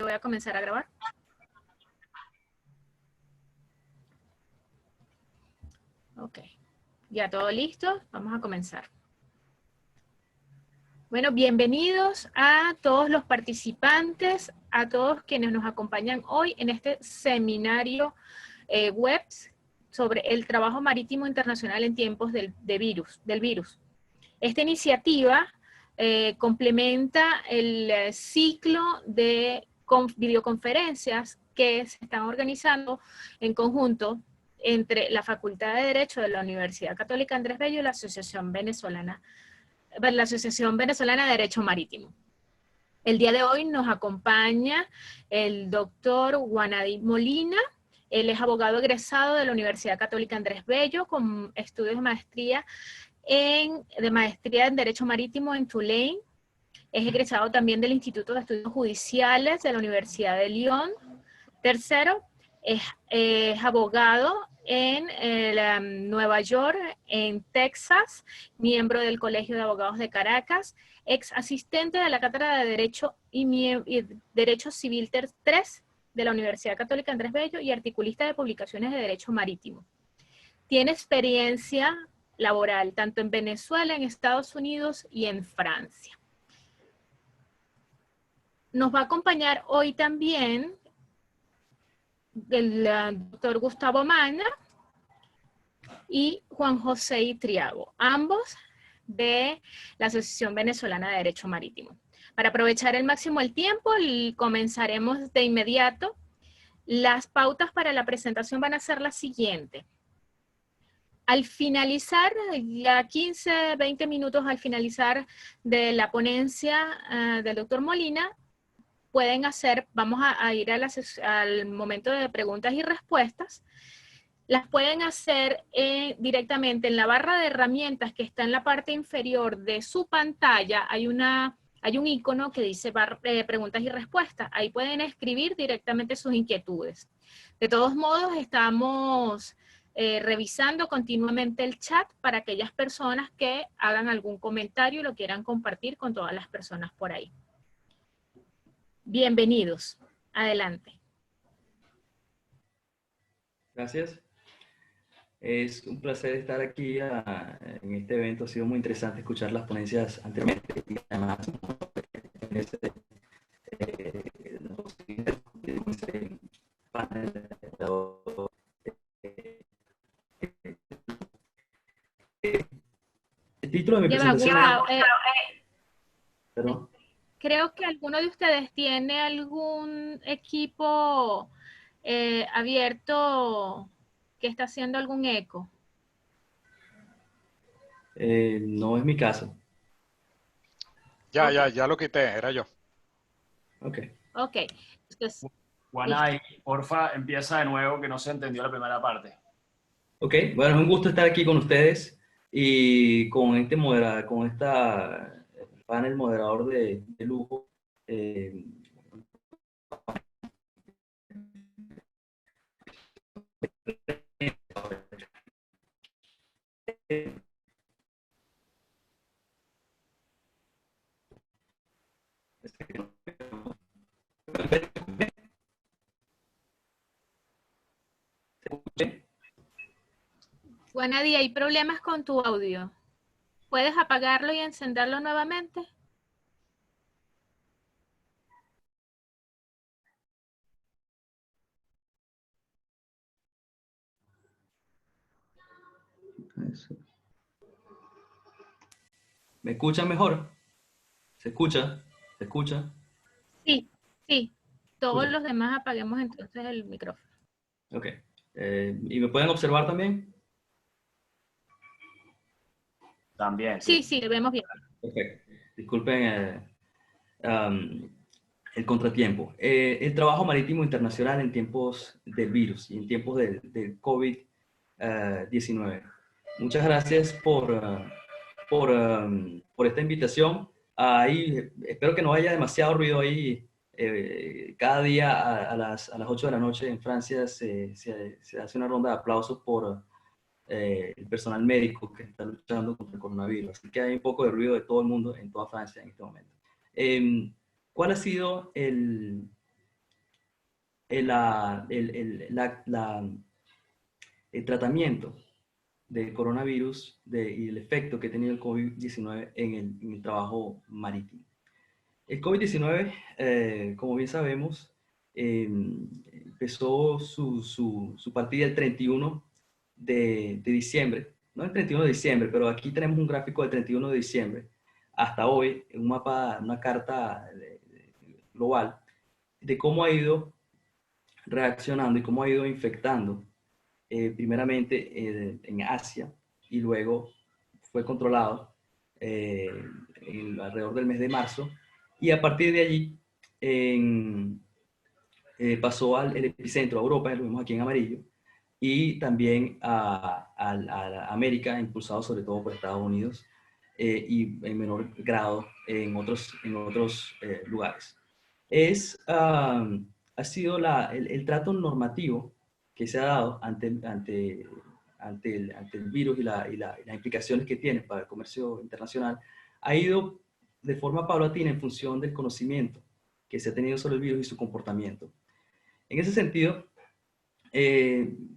Voy a comenzar a grabar. Ok, ya todo listo, vamos a comenzar. Bueno, bienvenidos a todos los participantes, a todos quienes nos acompañan hoy en este seminario web sobre el trabajo marítimo internacional en tiempos del virus. Esta iniciativa complementa el ciclo de videoconferencias que se están organizando en conjunto entre la Facultad de Derecho de la Universidad Católica Andrés Bello y la Asociación Venezolana de Derecho Marítimo. El día de hoy nos acompaña el doctor Wanadi Molina. Él es abogado egresado de la Universidad Católica Andrés Bello con estudios de maestría en Derecho Marítimo en Tulane. Es egresado también del Instituto de Estudios Judiciales de la Universidad de Lyon. Tercero, es abogado en Nueva York, en Texas, miembro del Colegio de Abogados de Caracas, ex asistente de la Cátedra de Derecho y Derecho Civil 3 de la Universidad Católica Andrés Bello y articulista de publicaciones de Derecho Marítimo. Tiene experiencia laboral tanto en Venezuela, en Estados Unidos y en Francia. Nos va a acompañar hoy también el doctor Gustavo Mana y Juan José Itriago, ambos de la Asociación Venezolana de Derecho Marítimo. Para aprovechar al máximo el tiempo, comenzaremos de inmediato. Las pautas para la presentación van a ser las siguientes. Al finalizar, ya 15, 20 minutos al finalizar de la ponencia del doctor Molina, pueden hacer, vamos a ir al momento de preguntas y respuestas. Las pueden hacer directamente en la barra de herramientas que está en la parte inferior de su pantalla. Hay un icono que dice preguntas y respuestas. Ahí pueden escribir directamente sus inquietudes. De todos modos, estamos revisando continuamente el chat para aquellas personas que hagan algún comentario y lo quieran compartir con todas las personas por ahí. Bienvenidos. Adelante. Gracias. Es un placer estar aquí en este evento. Ha sido muy interesante escuchar las ponencias anteriormente y además el título de mi presentación. Perdón. Creo que alguno de ustedes tiene algún equipo abierto que está haciendo algún eco. No es mi caso. Ya lo quité, era yo. Ok. Ok. Entonces, Wanadi, porfa, empieza de nuevo que no se entendió la primera parte. Ok, bueno, es un gusto estar aquí con ustedes y con esta panel moderador de lujo. Wanadi, ¿hay problemas con tu audio? ¿Puedes apagarlo y encenderlo nuevamente? ¿Me escuchan mejor? ¿Se escucha? ¿Se escucha? Sí, sí. Todos Escucha. los demás apaguemos entonces el micrófono. Ok. ¿Y me pueden observar también? También, Sí, sí, lo vemos bien. Perfecto. Disculpen el contratiempo. El trabajo marítimo internacional en tiempos del virus y en tiempos del COVID-19. Muchas gracias por esta invitación. Ahí, espero que no haya demasiado ruido ahí. Cada día a las 8 de la noche en Francia se hace una ronda de aplausos por el personal médico que está luchando contra el coronavirus. Así que hay un poco de ruido de todo el mundo en toda Francia en este momento. ¿Cuál ha sido el tratamiento del coronavirus y el efecto que ha tenido el COVID-19 en el trabajo marítimo. El COVID-19, como bien sabemos, empezó su partida el 31 de diciembre, no el 31 de diciembre, pero aquí tenemos un gráfico del 31 de diciembre hasta hoy, un mapa, una carta global de cómo ha ido reaccionando y cómo ha ido infectando, primeramente en Asia y luego fue controlado alrededor del mes de marzo, y a partir de allí pasó al epicentro, a Europa, lo vemos aquí en amarillo, y también a América, impulsado sobre todo por Estados Unidos, y en menor grado en otros lugares. Ha sido el trato normativo que se ha dado ante el virus y las implicaciones que tiene para el comercio internacional, ha ido de forma paulatina en función del conocimiento que se ha tenido sobre el virus y su comportamiento. En ese sentido,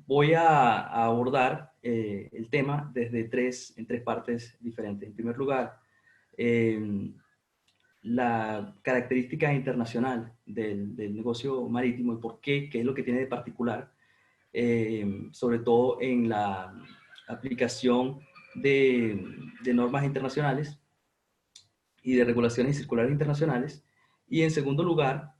voy a abordar el tema en tres partes diferentes. En primer lugar, la característica internacional del negocio marítimo y por qué es lo que tiene de particular, sobre todo en la aplicación de normas internacionales y de regulaciones y circulares internacionales. Y en segundo lugar,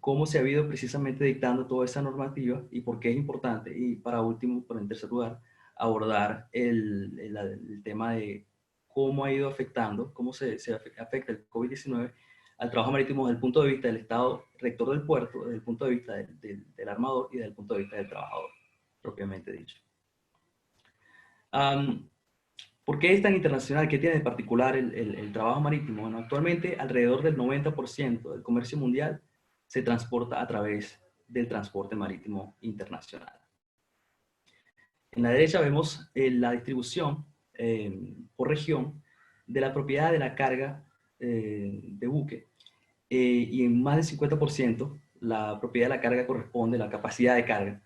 cómo se ha ido precisamente dictando toda esa normativa y por qué es importante. Y para último, pero en tercer lugar, abordar el tema de cómo ha ido afectando, cómo se afecta el COVID-19 al trabajo marítimo desde el punto de vista del Estado rector del puerto, desde el punto de vista del armador y desde el punto de vista del trabajador, propiamente dicho. ¿Por qué es tan internacional? ¿Qué tiene de particular el trabajo marítimo? Bueno, actualmente alrededor del 90% del comercio mundial se transporta a través del transporte marítimo internacional. En la derecha vemos la distribución por región de la propiedad de la carga de buque. Y en más del 50% la propiedad de la carga corresponde, la capacidad de carga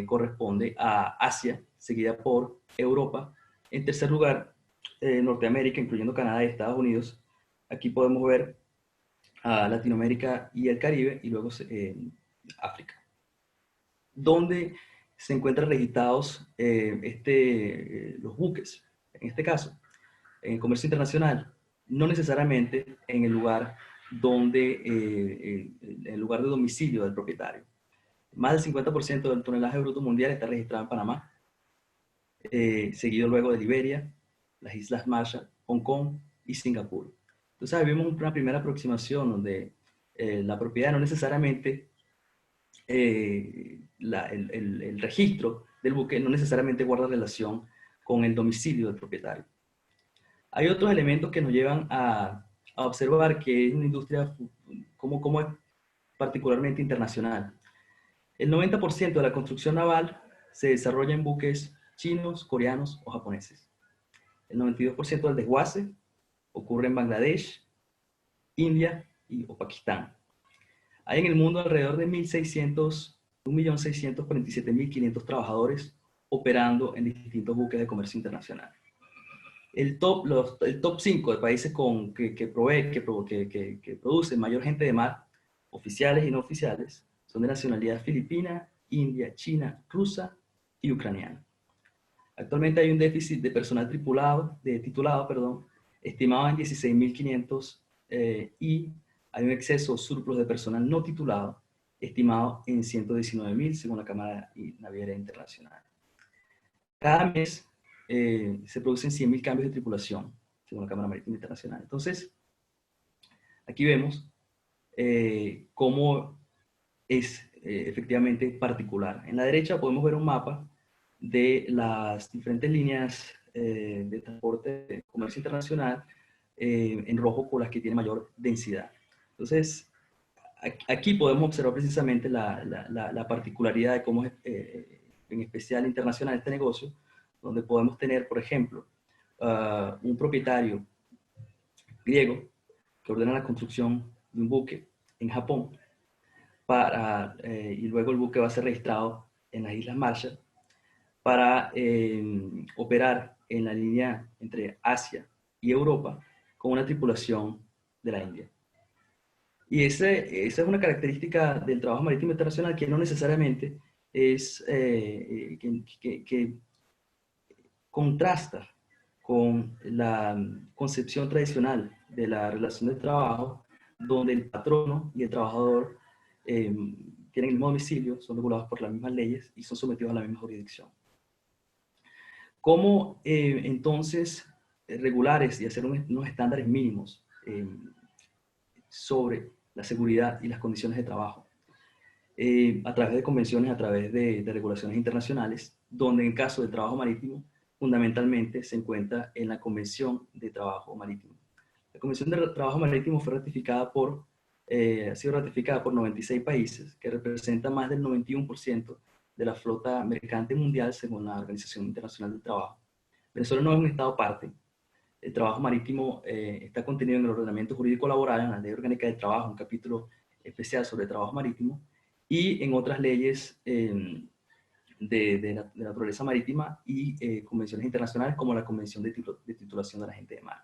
corresponde a Asia, seguida por Europa. En tercer lugar, Norteamérica, incluyendo Canadá y Estados Unidos. Aquí podemos ver a Latinoamérica y el Caribe, y luego África, donde se encuentran registrados los buques. En este caso, en el comercio internacional, no necesariamente en el lugar el lugar de domicilio del propietario. Más del 50% del tonelaje bruto mundial está registrado en Panamá, seguido luego de Liberia, las Islas Marshall, Hong Kong y Singapur. Entonces vimos una primera aproximación donde la propiedad no necesariamente, el registro del buque no necesariamente guarda relación con el domicilio del propietario. Hay otros elementos que nos llevan a observar que es una industria como es particularmente internacional. El 90% de la construcción naval se desarrolla en buques chinos, coreanos o japoneses. El 92% del desguace ocurre en Bangladesh, India o Pakistán. Hay en el mundo alrededor de 1.647.500 trabajadores operando en distintos buques de comercio internacional. El top 5 de países que producen mayor gente de mar, oficiales y no oficiales, son de nacionalidad filipina, india, china, rusa y ucraniana. Actualmente hay un déficit de personal titulado, estimado en 16.500 y hay un exceso o surplus de personal no titulado estimado en 119.000 según la Cámara Naviera Internacional. Cada mes se producen 100.000 cambios de tripulación según la Cámara Marítima Internacional. Entonces, aquí vemos cómo es efectivamente particular. En la derecha podemos ver un mapa de las diferentes líneas de transporte de comercio internacional, en rojo por las que tiene mayor densidad. Entonces, aquí podemos observar precisamente la particularidad de cómo es, en especial internacional, este negocio, donde podemos tener, por ejemplo, un propietario griego que ordena la construcción de un buque en Japón, y luego el buque va a ser registrado en las Islas Marshall para operar en la línea entre Asia y Europa con una tripulación de la India. Y esa es una característica del trabajo marítimo internacional que no necesariamente es que contrasta con la concepción tradicional de la relación de trabajo, donde el patrono y el trabajador tienen el mismo domicilio, son regulados por las mismas leyes y son sometidos a la misma jurisdicción. ¿Cómo entonces regulares y hacer unos estándares mínimos sobre la seguridad y las condiciones de trabajo? A través de convenciones, a través de regulaciones internacionales, donde en caso de trabajo marítimo, fundamentalmente se encuentra en la Convención de Trabajo Marítimo. La Convención de Trabajo Marítimo fue ratificada ha sido ratificada por 96 países, que representa más del 91% de la flota mercante mundial, según la Organización Internacional del Trabajo. Venezuela no es un estado parte. El trabajo marítimo está contenido en el ordenamiento jurídico laboral, en la Ley Orgánica del Trabajo, un capítulo especial sobre trabajo marítimo, y en otras leyes de naturaleza marítima y convenciones internacionales como la Convención de Titulación de la Gente de Mar.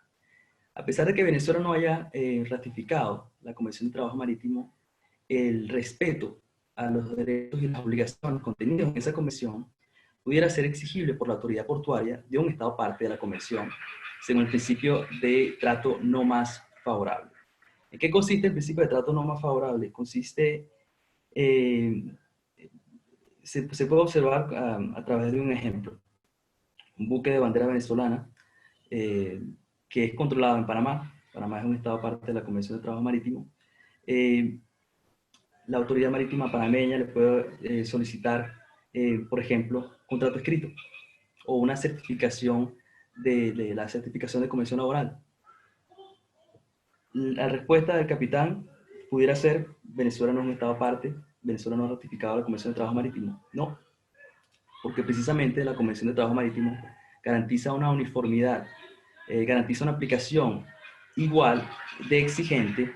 A pesar de que Venezuela no haya ratificado la Convención de Trabajo Marítimo, el respeto a los derechos y las obligaciones contenidos en esa convención pudiera ser exigible por la autoridad portuaria de un estado parte de la convención, según el principio de trato no más favorable. ¿En qué consiste el principio de trato no más favorable? Consiste se puede observar a través de un ejemplo. Un buque de bandera venezolana que es controlado en Panamá. Panamá es un estado parte de la Convención de Trabajo Marítimo. La autoridad marítima panameña le puede solicitar, por ejemplo, contrato escrito o una certificación de la certificación de convención laboral. La respuesta del capitán pudiera ser: Venezuela no es un estado parte, Venezuela no ha ratificado la Convención de Trabajo Marítimo. No, porque precisamente la Convención de Trabajo Marítimo garantiza una uniformidad, garantiza una aplicación igual de exigente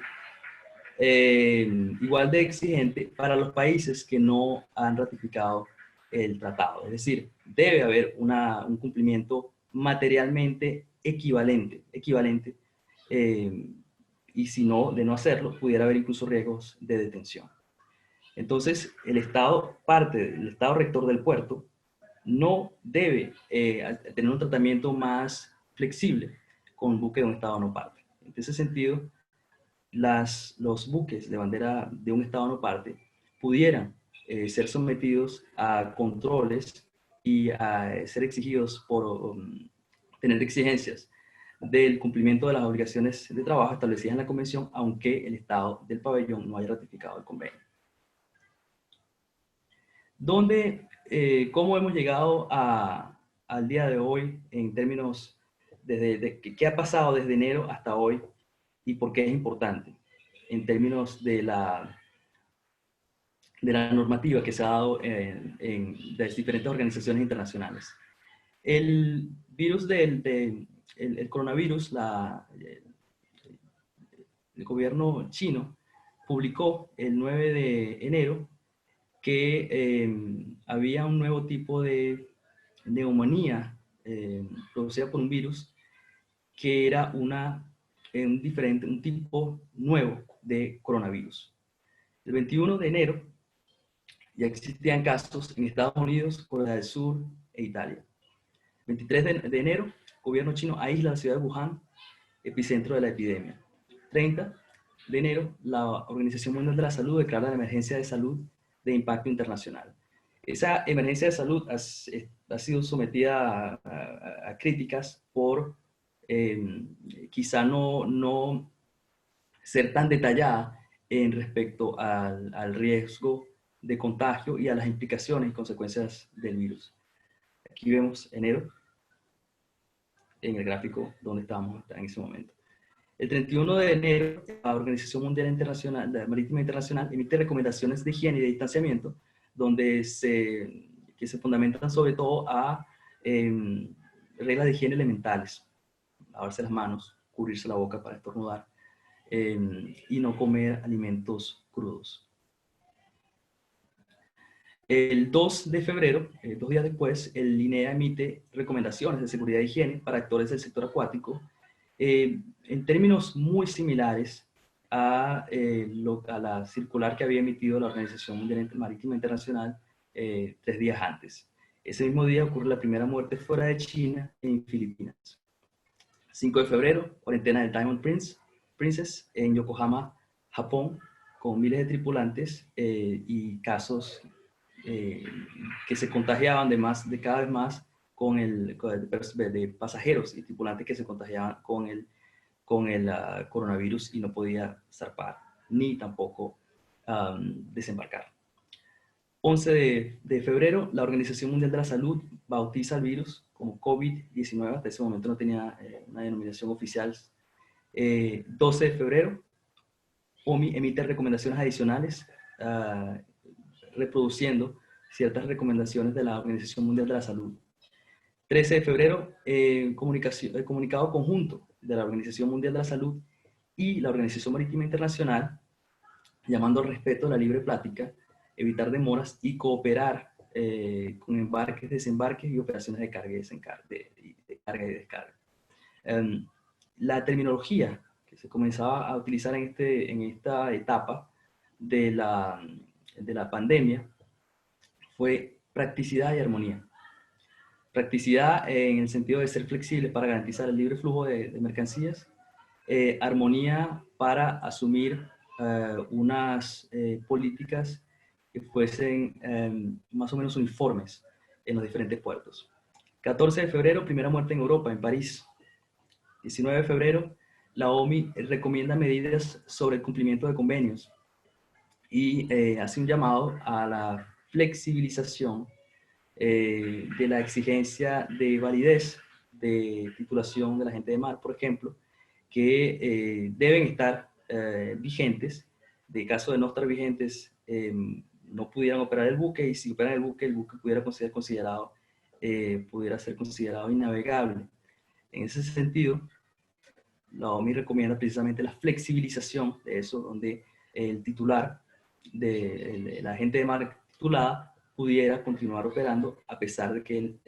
para los países que no han ratificado el tratado. Es decir, debe haber un cumplimiento materialmente equivalente y si no, de no hacerlo, pudiera haber incluso riesgos de detención. Entonces, el Estado rector del puerto no debe tener un tratamiento más flexible con un buque de un Estado no parte. En ese sentido, los buques de bandera de un Estado no parte pudieran ser sometidos a controles y a ser exigidos por tener exigencias del cumplimiento de las obligaciones de trabajo establecidas en la Convención, aunque el Estado del pabellón no haya ratificado el convenio. ¿Cómo hemos llegado al día de hoy en términos de qué ha pasado desde enero hasta hoy y por qué es importante en términos de la normativa que se ha dado en las diferentes organizaciones internacionales? El virus el coronavirus, el gobierno chino publicó el 9 de enero que había un nuevo tipo de neumonía producida por un virus que era un tipo nuevo de coronavirus. El 21 de enero ya existían casos en Estados Unidos, Corea del Sur e Italia. 23 de enero, el gobierno chino aísla la ciudad de Wuhan, epicentro de la epidemia. 30 de enero, la Organización Mundial de la Salud declara la emergencia de salud de impacto internacional. Esa emergencia de salud ha sido sometida a críticas por quizá no ser tan detallada en respecto al riesgo de contagio y a las implicaciones y consecuencias del virus. Aquí vemos enero, en el gráfico donde estábamos en ese momento. El 31 de enero, la Organización Mundial Marítima Internacional emite recomendaciones de higiene y de distanciamiento, que se fundamentan sobre todo a reglas de higiene elementales: lavarse las manos, cubrirse la boca para estornudar y no comer alimentos crudos. El 2 de febrero, 2 días después, el INEA emite recomendaciones de seguridad e higiene para actores del sector acuático, en términos muy similares a la circular que había emitido la Organización Mundial Marítima Internacional 3 días antes. Ese mismo día ocurre la primera muerte fuera de China en Filipinas. 5 de febrero, cuarentena del Diamond Princess en Yokohama, Japón, con miles de tripulantes y casos que se contagiaban de cada vez más de pasajeros y tripulantes que se contagiaban con el coronavirus y no podía zarpar ni tampoco desembarcar. 11 de febrero, la Organización Mundial de la Salud bautiza el virus como COVID-19. Hasta ese momento no tenía una denominación oficial. 12 de febrero, OMI emite recomendaciones adicionales reproduciendo ciertas recomendaciones de la Organización Mundial de la Salud. 13 de febrero, comunicado conjunto de la Organización Mundial de la Salud y la Organización Marítima Internacional, llamando al respeto a la libre plática, evitar demoras y cooperar con embarques, desembarques y operaciones de carga y descarga. La terminología que se comenzaba a utilizar en esta etapa de la pandemia fue practicidad y armonía. Practicidad en el sentido de ser flexible para garantizar el libre flujo de mercancías, armonía para asumir unas políticas que fuesen más o menos uniformes en los diferentes puertos. 14 de febrero, primera muerte en Europa, en París. 19 de febrero, la OMI recomienda medidas sobre el cumplimiento de convenios y hace un llamado a la flexibilización de la exigencia de validez de titulación de la gente de mar, por ejemplo, que deben estar vigentes. De caso de no estar vigentes, no pudieran operar el buque, y si operan el buque pudiera ser considerado innavegable. En ese sentido, la OMI recomienda precisamente la flexibilización de eso, donde el titular de la gente de mar titulada pudiera continuar operando a pesar de que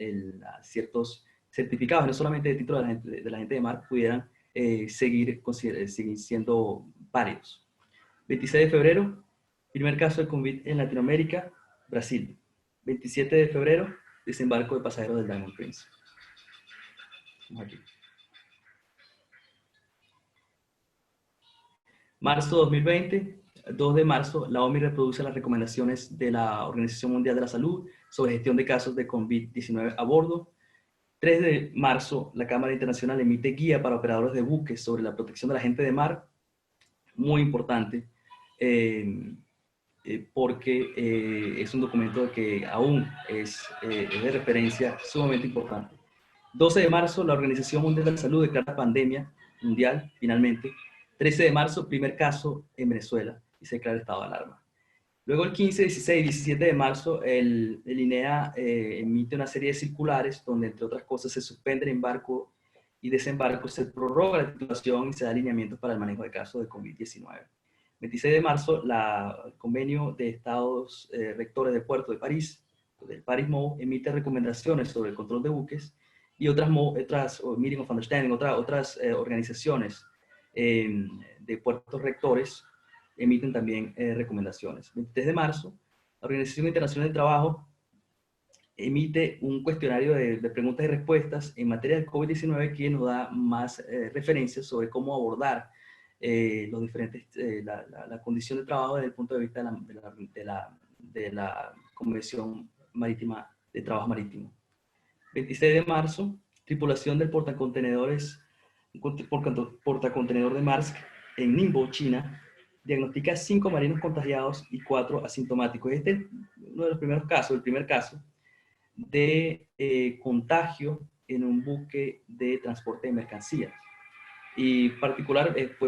ciertos certificados, no solamente de título de la gente de mar, pudieran seguir siendo válidos. 26 de febrero, primer caso de COVID en Latinoamérica, Brasil. 27 de febrero, desembarco de pasajeros del Diamond Prince. Vamos aquí. Marzo 2020, 2 de marzo, la OMI reproduce las recomendaciones de la Organización Mundial de la Salud sobre gestión de casos de COVID-19 a bordo. 3 de marzo, la Cámara Internacional emite guía para operadores de buques sobre la protección de la gente de mar. Muy importante, porque es un documento que aún es de referencia sumamente importante. 12 de marzo, la Organización Mundial de la Salud declara pandemia mundial, finalmente. 13 de marzo, primer caso en Venezuela y se declara estado de alarma. Luego el 15, 16 y 17 de marzo, el INEA emite una serie de circulares donde, entre otras cosas, se suspende el embarco y desembarco, se prorroga la titulación y se da alineamientos para el manejo de casos de COVID-19. 26 de marzo, el convenio de estados rectores del puerto de París, del Paris MOU, emite recomendaciones sobre el control de buques y otras Meeting of Understanding, otras organizaciones de puertos rectores emiten también recomendaciones. 23 de marzo, la Organización Internacional del Trabajo emite un cuestionario de preguntas y respuestas en materia del COVID-19 que nos da más referencias sobre cómo abordar la condición de trabajo desde el punto de vista de la Convención Marítima de Trabajo Marítimo. 26 de marzo, tripulación del portacontenedor de Maersk en Ningbo, China, diagnostica 5 marinos contagiados y 4 asintomáticos. Este es uno de los primeros casos, el primer caso de contagio en un buque de transporte de mercancías. Y fue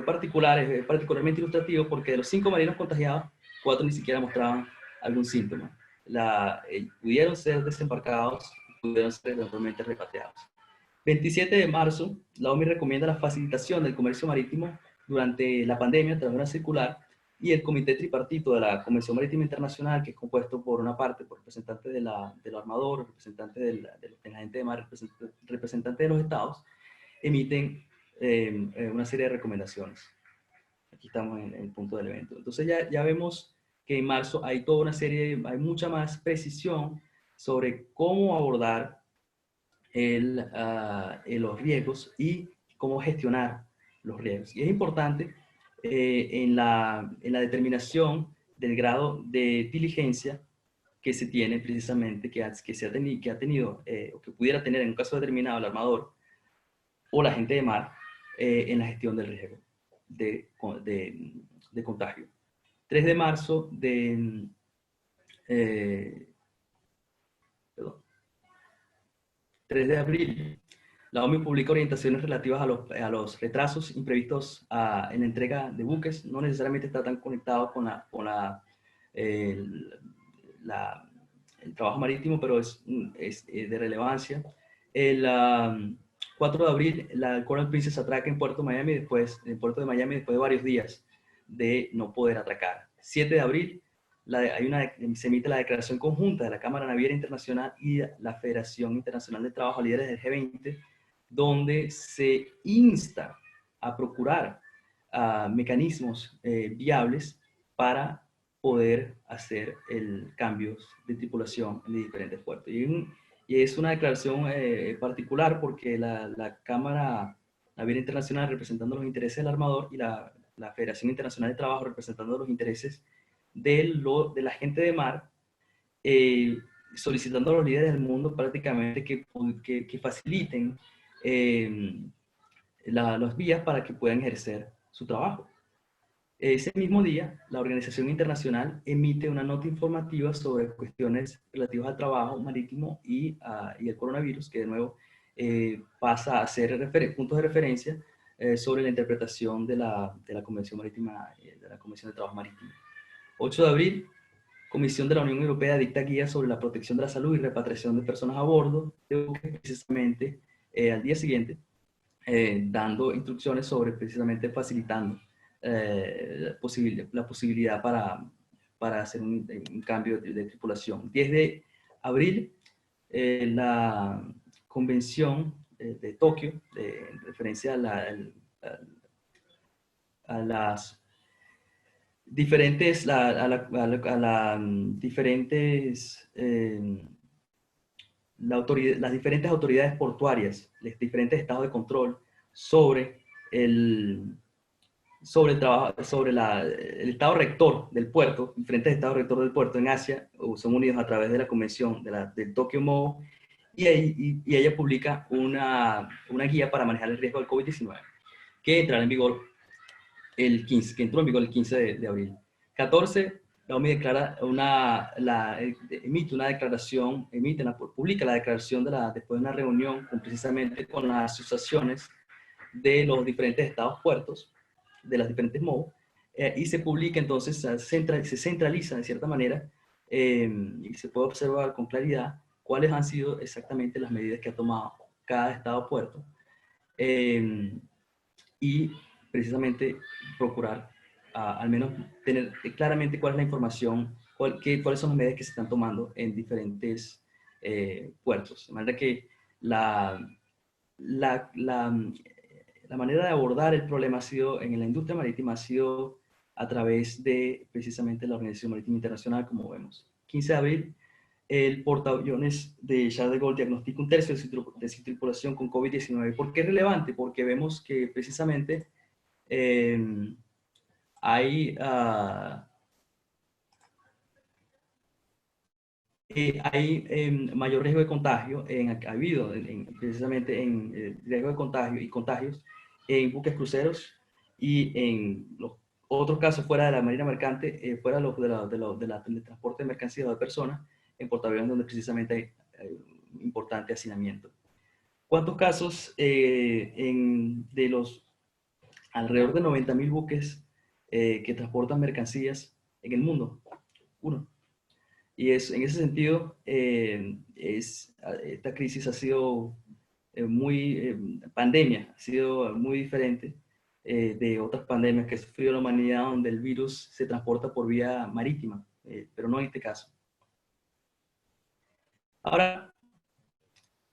particularmente ilustrativo porque de los 5 marinos contagiados, 4 ni siquiera mostraban algún síntoma. Pudieron ser desembarcados, pudieron ser eventualmente repatriados. 27 de marzo, la OMI recomienda la facilitación del comercio marítimo durante la pandemia a través de una circular y el Comité Tripartito de la Convención Marítima Internacional, que es compuesto por una parte por representantes del armador, representantes de la gente de mar, representantes de los estados, emiten una serie de recomendaciones. Aquí estamos en el punto del evento. Entonces ya vemos que en marzo hay toda una serie, hay mucha más precisión sobre cómo abordar los riesgos y cómo gestionar los riesgos. Y es importante en la determinación del grado de diligencia que se tiene precisamente, que ha tenido o que pudiera tener en un caso determinado el armador o la gente de mar en la gestión del riesgo de contagio. 3 de marzo de... perdón. 3 de abril, la OMI publica orientaciones relativas a los retrasos imprevistos en la entrega de buques. No necesariamente está tan conectado con el trabajo marítimo, pero es de relevancia. El 4 de abril, la Coral Princess atraca en Puerto de Miami después de varios días de no poder atracar. 7 de abril, se emite la declaración conjunta de la Cámara Naviera Internacional y la Federación Internacional de Trabajo, líderes del G20, donde se insta a procurar mecanismos viables para poder hacer cambios de tripulación en diferentes puertos. Y es una declaración particular porque la Cámara Naviera Internacional, representando los intereses del armador, y la Federación Internacional de Trabajo, representando los intereses de la gente de mar, solicitando a los líderes del mundo prácticamente que faciliten las vías para que puedan ejercer su trabajo. Ese mismo día, la Organización Internacional emite una nota informativa sobre cuestiones relativas al trabajo marítimo y el coronavirus, que de nuevo pasa a ser puntos de referencia sobre la interpretación de la Convención Marítima, de la Convención de Trabajo Marítimo. 8 de abril, Comisión de la Unión Europea dicta guías sobre la protección de la salud y repatriación de personas a bordo de buques, precisamente al día siguiente, dando instrucciones sobre precisamente facilitando la posibilidad para hacer un cambio de tripulación. 10 de abril, la Convención de Tokio, en referencia a las diferentes, las diferentes autoridades portuarias, los diferentes estados de control sobre el trabajo, sobre el estado rector del puerto, diferentes estados rector del puerto en Asia, son unidos a través de la convención del Tokyo MOU, y ella publica una guía para manejar el riesgo del COVID-19, que entrará en vigor que entró en vigor el 15 de abril. 14, la OMI publica la declaración después de una reunión precisamente con las asociaciones de los diferentes estados puertos, de las diferentes MOU, y se publica entonces, se centraliza de cierta manera, y se puede observar con claridad cuáles han sido exactamente las medidas que ha tomado cada estado puerto, y precisamente procurar al menos tener claramente cuál es la información, cuáles son las medidas que se están tomando en diferentes puertos. De manera que la manera de abordar el problema ha sido, en la industria marítima, ha sido a través de precisamente la Organización Marítima Internacional, como vemos. 15 de abril, el portaaviones de Charles de Gaulle diagnostica un tercio de su tripulación con COVID-19. ¿Por qué es relevante? Porque vemos que precisamente hay mayor riesgo de contagio, ha habido precisamente en riesgo de contagio y contagios en buques cruceros y en los otros casos fuera de la marina mercante, fuera del transporte de mercancías o de personas, en portaaviones donde precisamente hay importante hacinamiento. ¿Cuántos casos de los alrededor de 90.000 buques que transportan mercancías en el mundo? 1. Y en ese sentido, esta crisis ha sido pandemia, ha sido muy diferente de otras pandemias que ha sufrido la humanidad, donde el virus se transporta por vía marítima, pero no en este caso. Ahora,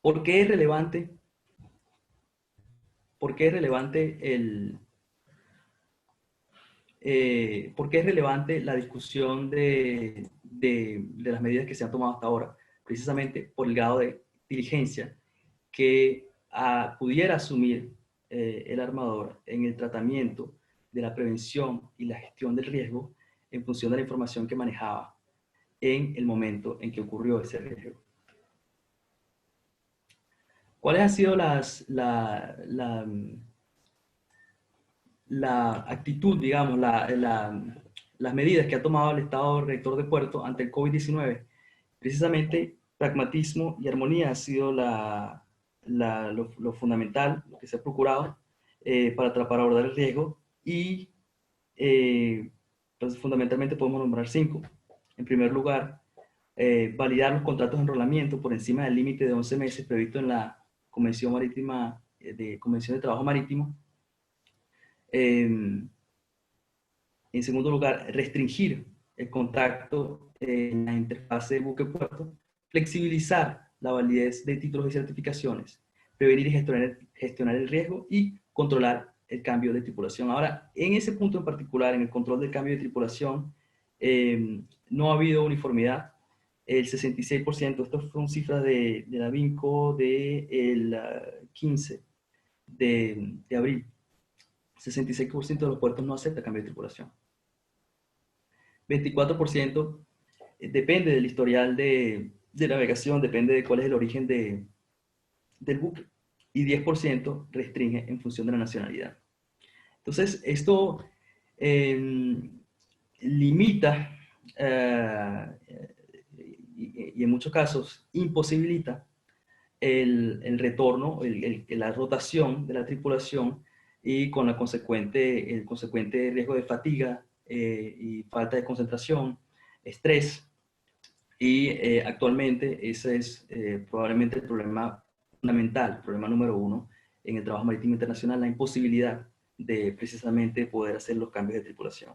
¿por qué es relevante? ¿Por qué es relevante ¿por qué es relevante la discusión de las medidas que se han tomado hasta ahora? Precisamente por el grado de diligencia que pudiera asumir el armador en el tratamiento de la prevención y la gestión del riesgo en función de la información que manejaba en el momento en que ocurrió ese riesgo. ¿Cuáles han sido la actitud, digamos, las medidas que ha tomado el Estado Rector de Puerto ante el COVID-19? Precisamente, pragmatismo y armonía ha sido lo fundamental, lo que se ha procurado para abordar el riesgo y pues, fundamentalmente podemos nombrar 5. En primer lugar, validar los contratos de enrolamiento por encima del límite de 11 meses previsto en la Convención Marítima, Convención de Trabajo Marítimo. En segundo lugar, restringir el contacto en la interfase buque-puerto, flexibilizar la validez de títulos y certificaciones, prevenir y gestionar el riesgo y controlar el cambio de tripulación. Ahora, en ese punto en particular, en el control del cambio de tripulación, no ha habido uniformidad. El 66%, estas fueron cifras de la VINCO del 15 de abril. 66% de los puertos no acepta cambio de tripulación. 24% depende del historial de navegación, depende de cuál es el origen del buque. Y 10% restringe en función de la nacionalidad. Entonces, esto limita y en muchos casos imposibilita el retorno, la rotación de la tripulación y con el consecuente riesgo de fatiga y falta de concentración, estrés. Y actualmente ese es probablemente el problema fundamental, el problema número 1 en el trabajo marítimo internacional, la imposibilidad de precisamente poder hacer los cambios de tripulación.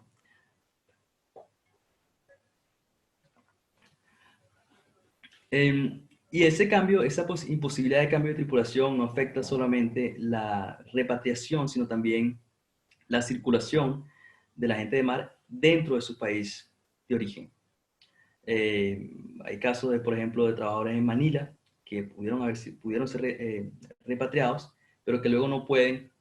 Y ese cambio, esa imposibilidad de cambio de tripulación no afecta solamente la repatriación, sino también la circulación de la gente de mar dentro de su país de origen. Hay casos, por ejemplo, de trabajadores en Manila que pudieron ser repatriados, pero que luego no pueden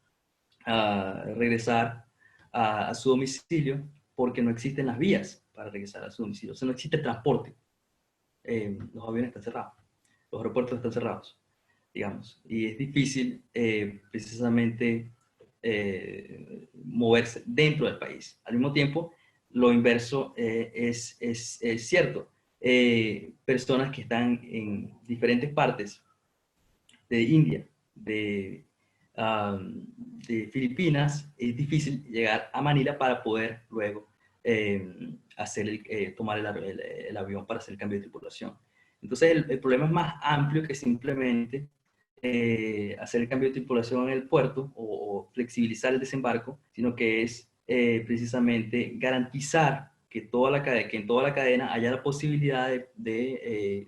regresar a su domicilio porque no existen las vías para regresar a su domicilio. O sea, no existe transporte. Los aviones están cerrados, los aeropuertos están cerrados, digamos, y es difícil precisamente moverse dentro del país. Al mismo tiempo, lo inverso es cierto. Personas que están en diferentes partes de India, de Filipinas, es difícil llegar a Manila para poder luego tomar el avión para hacer el cambio de tripulación. Entonces el problema es más amplio que simplemente hacer el cambio de tripulación en el puerto o flexibilizar el desembarco, sino que es precisamente garantizar que en toda la cadena haya la posibilidad de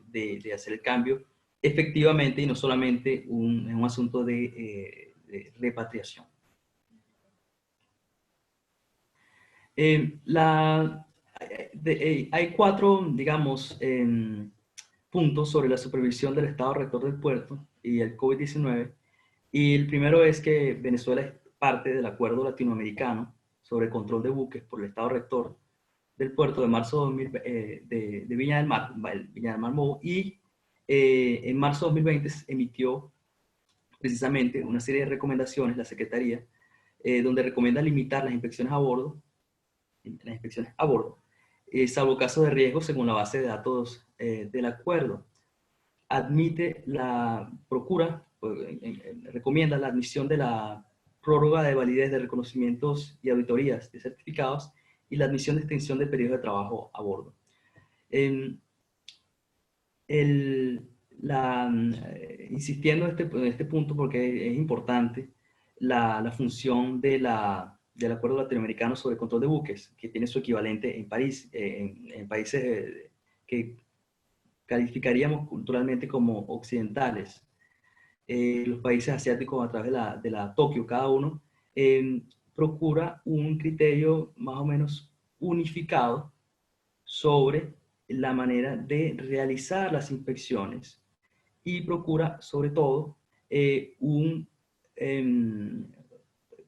hacer el cambio efectivamente y no solamente un asunto de repatriación. Hay 4, digamos, puntos sobre la supervisión del Estado Rector del Puerto y el COVID-19. Y el primero es que Venezuela es parte del Acuerdo Latinoamericano sobre el control de buques por el Estado Rector del Puerto de marzo 2000, de Viña del Mar, Moho, y en marzo de 2020 emitió precisamente una serie de recomendaciones, la Secretaría, donde recomienda limitar las inspecciones a bordo, salvo casos de riesgo según la base de datos del acuerdo. Recomienda la admisión de la prórroga de validez de reconocimientos y auditorías de certificados y la admisión de extensión del periodo de trabajo a bordo. Insistiendo en este punto porque es importante, la función del Acuerdo Latinoamericano sobre Control de Buques, que tiene su equivalente en París, en países que calificaríamos culturalmente como occidentales. Los países asiáticos a través de la Tokio, cada uno procura un criterio más o menos unificado sobre la manera de realizar las inspecciones y procura sobre todo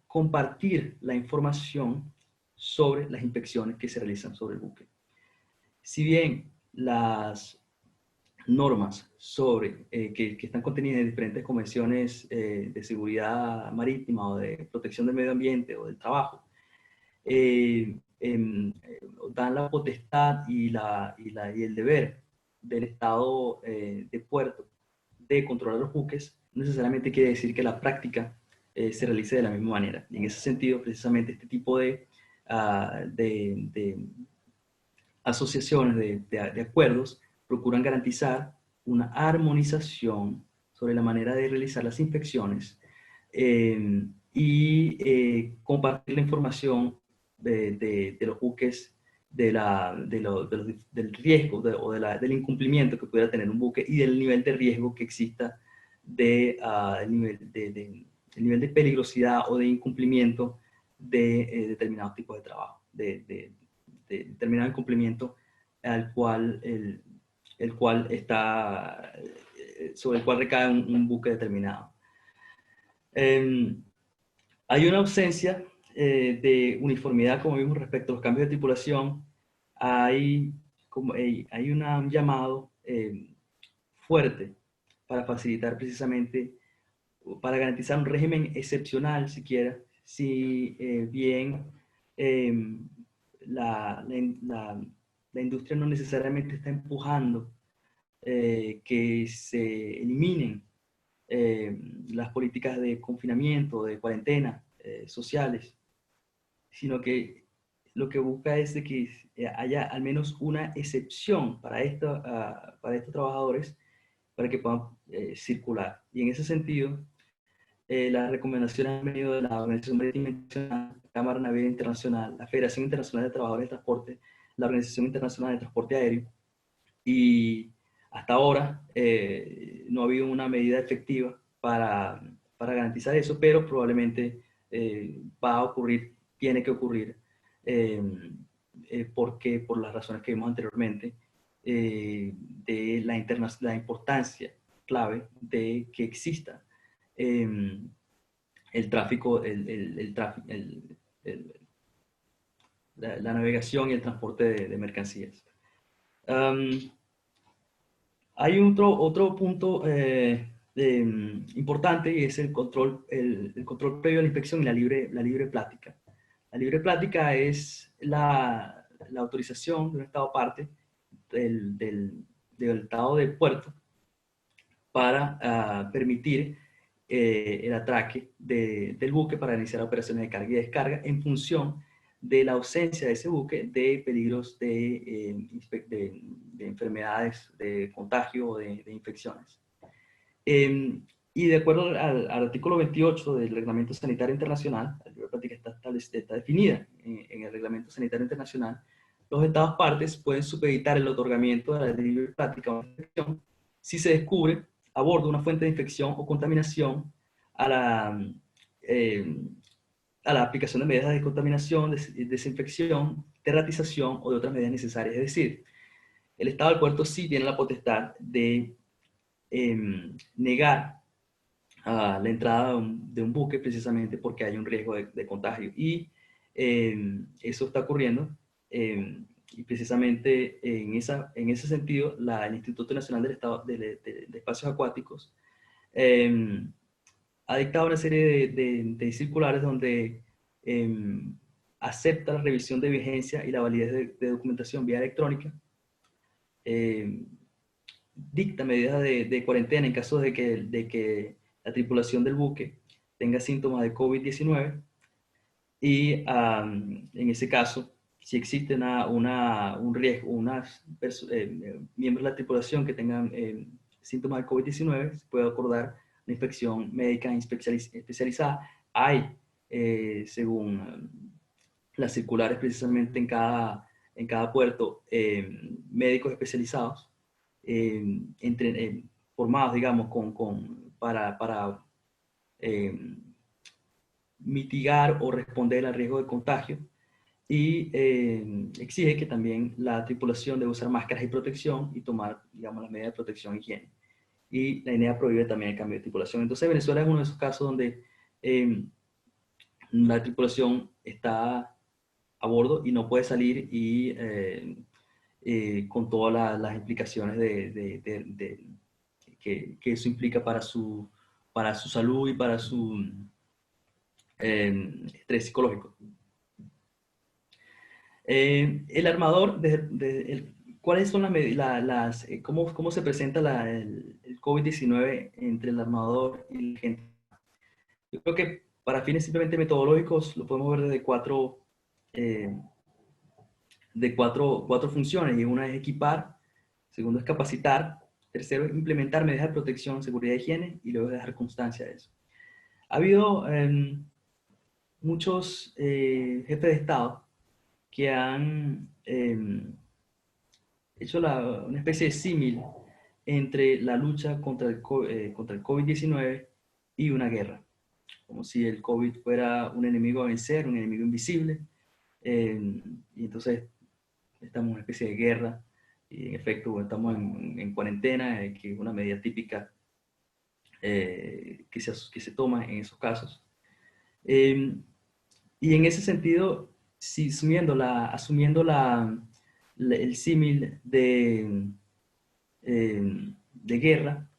compartir la información sobre las inspecciones que se realizan sobre el buque. Si bien las normas sobre, que están contenidas en diferentes convenciones de seguridad marítima o de protección del medio ambiente o del trabajo, dan la potestad y el deber del Estado de puerto de controlar los buques, no necesariamente quiere decir que la práctica se realice de la misma manera. Y en ese sentido, precisamente este tipo de asociaciones, de acuerdos, procuran garantizar una armonización sobre la manera de realizar las inspecciones y compartir la información de los buques, del riesgo del incumplimiento que pudiera tener un buque y del nivel de riesgo que exista, el nivel de peligrosidad o de incumplimiento de determinados tipos de trabajo, de determinado incumplimiento sobre el cual recae un buque determinado. Hay una ausencia de uniformidad, como vimos, respecto a los cambios de tripulación. Hay un llamado fuerte para facilitar precisamente, para garantizar un régimen excepcional, siquiera, si bien la industria no necesariamente está empujando que se eliminen las políticas de confinamiento, de cuarentena sociales, sino que lo que busca es de que haya al menos una excepción para estos trabajadores para que puedan circular. Y en ese sentido, las recomendaciones han venido de la Organización Marítima Internacional, la Cámara Naviera Internacional, la Federación Internacional de Trabajadores del Transporte, la Organización Internacional de Transporte Aéreo, y hasta ahora no ha habido una medida efectiva para garantizar eso, pero probablemente va a ocurrir, tiene que ocurrir, porque por las razones que vimos anteriormente, de la importancia clave de que exista el tráfico, la navegación y el transporte de mercancías. Hay otro punto importante, y es el control previo a la inspección y la libre plática. La libre plática es la autorización de un Estado parte del Estado de puerto para permitir el atraque del buque para iniciar operaciones de carga y descarga en función de la ausencia de ese buque de peligros de enfermedades, de contagio o de infecciones. Y de acuerdo al artículo 28 del Reglamento Sanitario Internacional, la libre plática está definida en el Reglamento Sanitario Internacional. Los Estados partes pueden supeditar el otorgamiento de la libre plática o infección si se descubre a bordo una fuente de infección o contaminación a la aplicación de medidas de descontaminación, desinfección, derratización o de otras medidas necesarias. Es decir, el Estado del puerto sí tiene la potestad de negar la entrada de un buque precisamente porque hay un riesgo de contagio. Y eso está ocurriendo. Y precisamente en ese sentido, el Instituto Nacional de Espacios Acuáticos ha dictado una serie de circulares donde acepta la revisión de vigencia y la validez de documentación vía electrónica, dicta medidas de cuarentena en caso de que la tripulación del buque tenga síntomas de COVID-19 y en ese caso, si existe un riesgo, miembros de la tripulación que tengan síntomas de COVID-19, se puede acordar una inspección médica especializada hay, según las circulares precisamente en cada puerto, médicos especializados, formados, digamos, para mitigar o responder al riesgo de contagio, y exige que también la tripulación debe usar máscaras y protección y tomar, digamos, las medidas de protección e higiene. Y la INEA prohíbe también el cambio de tripulación. Entonces Venezuela es uno de esos casos donde la tripulación está a bordo y no puede salir, y con todas las implicaciones que eso implica para su salud y para su estrés psicológico. El armador, ¿cuáles son cómo se presenta el COVID-19 entre el armador y la gente? Yo creo que para fines simplemente metodológicos lo podemos ver desde cuatro funciones, y una es equipar, segundo es capacitar, tercero es implementar medidas de protección, seguridad y higiene, y luego dejar constancia de eso. Ha habido muchos jefes de Estado que han hecho una especie de símil entre la lucha contra el COVID-19 y una guerra, como si el COVID fuera un enemigo a vencer, un enemigo invisible, y entonces estamos en una especie de guerra, y en efecto estamos en cuarentena, que es una medida típica que se toma en esos casos. Y en ese sentido, si asumiendo el símil de guerra,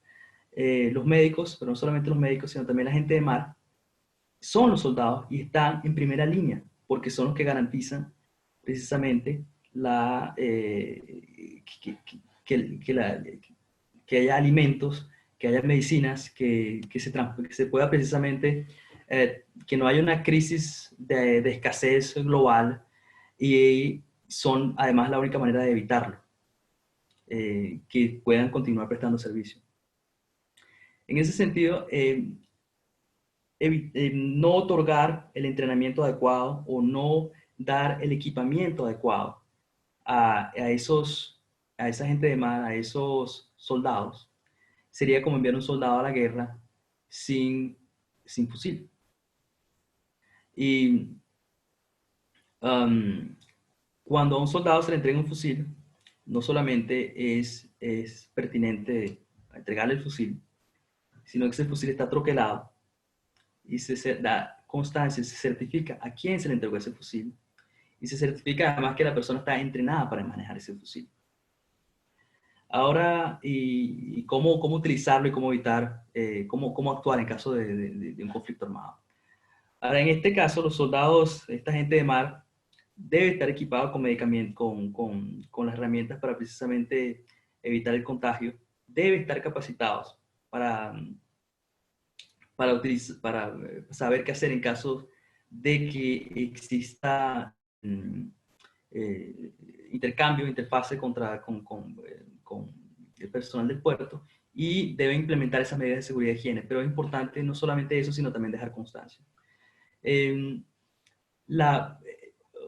los médicos, pero no solamente los médicos, sino también la gente de mar, son los soldados y están en primera línea, porque son los que garantizan precisamente que haya alimentos, que haya medicinas, que se pueda precisamente, que no haya una crisis de escasez global, y son además la única manera de evitarlo, que puedan continuar prestando servicio. En ese sentido, no otorgar el entrenamiento adecuado o no dar el equipamiento adecuado a esa gente de mar, a esos soldados, sería como enviar un soldado a la guerra sin fusil. Y cuando a un soldado se le entrega un fusil, no solamente es pertinente entregarle el fusil, sino que ese fusil está troquelado y se da constancia, se certifica a quién se le entregó ese fusil, y se certifica además que la persona está entrenada para manejar ese fusil. Ahora, y cómo utilizarlo y cómo evitar, cómo actuar en caso de un conflicto armado. Ahora, en este caso, los soldados, esta gente de mar, debe estar equipado con medicamentos, con las herramientas para precisamente evitar el contagio. Debe estar capacitados para saber qué hacer en caso de que exista intercambio, interfase con el personal del puerto, y debe implementar esas medidas de seguridad y higiene. Pero es importante no solamente eso, sino también dejar constancia.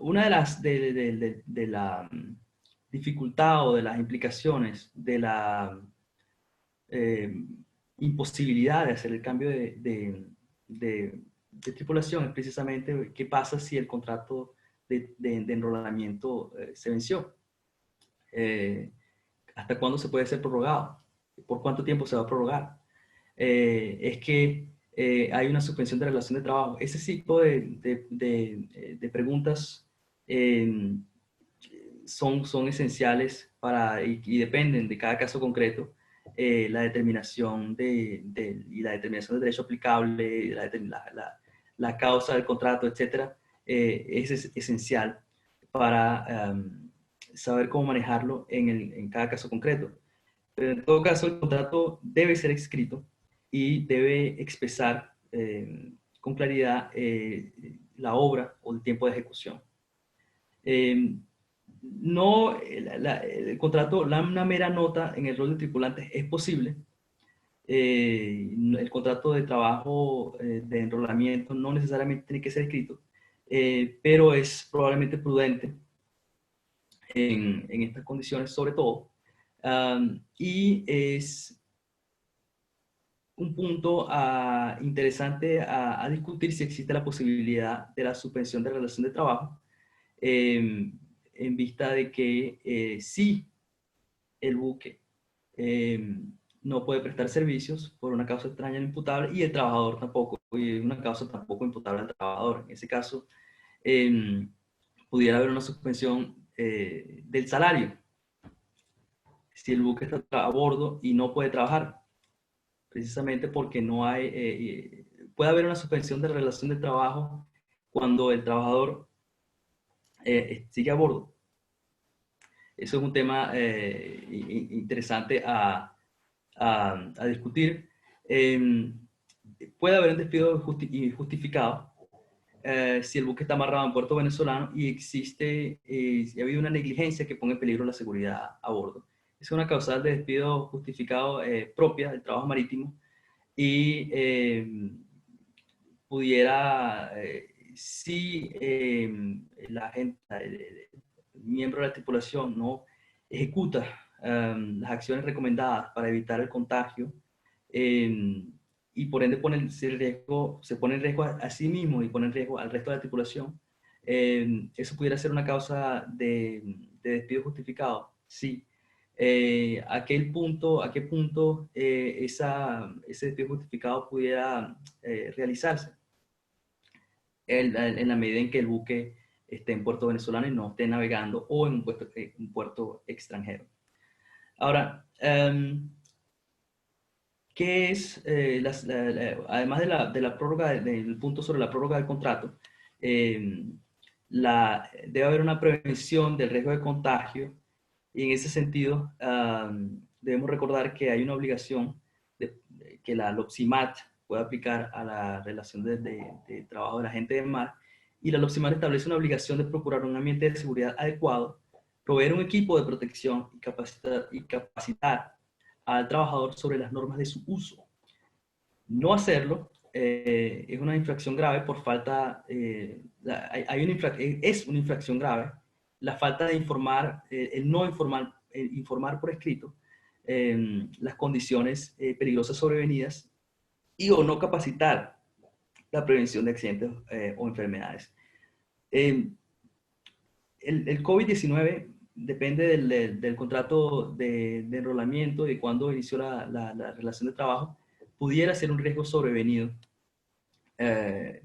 Una de la dificultad o de las implicaciones de la imposibilidad de hacer el cambio de tripulación es precisamente qué pasa si el contrato de enrolamiento se venció. ¿Hasta cuándo se puede ser prorrogado? ¿Por cuánto tiempo se va a prorrogar? Es que hay una suspensión de relación de trabajo. Ese tipo de preguntas son esenciales y dependen de cada caso concreto. La determinación y la determinación del derecho aplicable, la causa del contrato, etcétera, es esencial para saber cómo manejarlo en cada caso concreto. Pero en todo caso, el contrato debe ser escrito y debe expresar con claridad la obra o el tiempo de ejecución. No, el contrato, una mera nota en el rol de tripulante es posible, El contrato de trabajo de enrolamiento no necesariamente tiene que ser escrito, pero es probablemente prudente en estas condiciones sobre todo. Y es un punto interesante a discutir si existe la posibilidad de la suspensión de relación de trabajo, en vista de que si el buque no puede prestar servicios por una causa extraña no imputable y el trabajador tampoco, y una causa tampoco imputable al trabajador. En ese caso, pudiera haber una suspensión del salario si el buque está a bordo y no puede trabajar, precisamente porque no hay, puede haber una suspensión de la relación de trabajo cuando el trabajador sigue a bordo. Eso es un tema interesante a discutir. Puede haber un despido injustificado si el buque está amarrado en puerto venezolano y existe, si ha habido una negligencia que ponga en peligro la seguridad a bordo. Es una causal de despido justificado propia del trabajo marítimo y pudiera, si la gente, el miembro de la tripulación no ejecuta las acciones recomendadas para evitar el contagio, y por ende se pone en riesgo a sí mismo y pone en riesgo al resto de la tripulación, eso pudiera ser una causa de despido justificado, sí. ¿A qué punto ese despido justificado pudiera realizarse? En la medida en que el buque esté en puerto venezolano y no esté navegando o en un puerto extranjero. Ahora, ¿qué es, además de la prórroga, del punto sobre la prórroga del contrato, debe haber una prevención del riesgo de contagio y en ese sentido debemos recordar que hay una obligación que la LOPSIMAT puede aplicar a la relación de trabajo de la gente del mar, y la LOPSIMAT establece una obligación de procurar un ambiente de seguridad adecuado, proveer un equipo de protección y capacitar al trabajador sobre las normas de su uso. No hacerlo es una infracción grave por falta, es una infracción grave la falta de informar, el no informar, informar por escrito las condiciones peligrosas sobrevenidas y o no capacitar la prevención de accidentes o enfermedades. El COVID-19 depende del contrato de enrolamiento y de cuándo inició la relación de trabajo, pudiera ser un riesgo sobrevenido, pero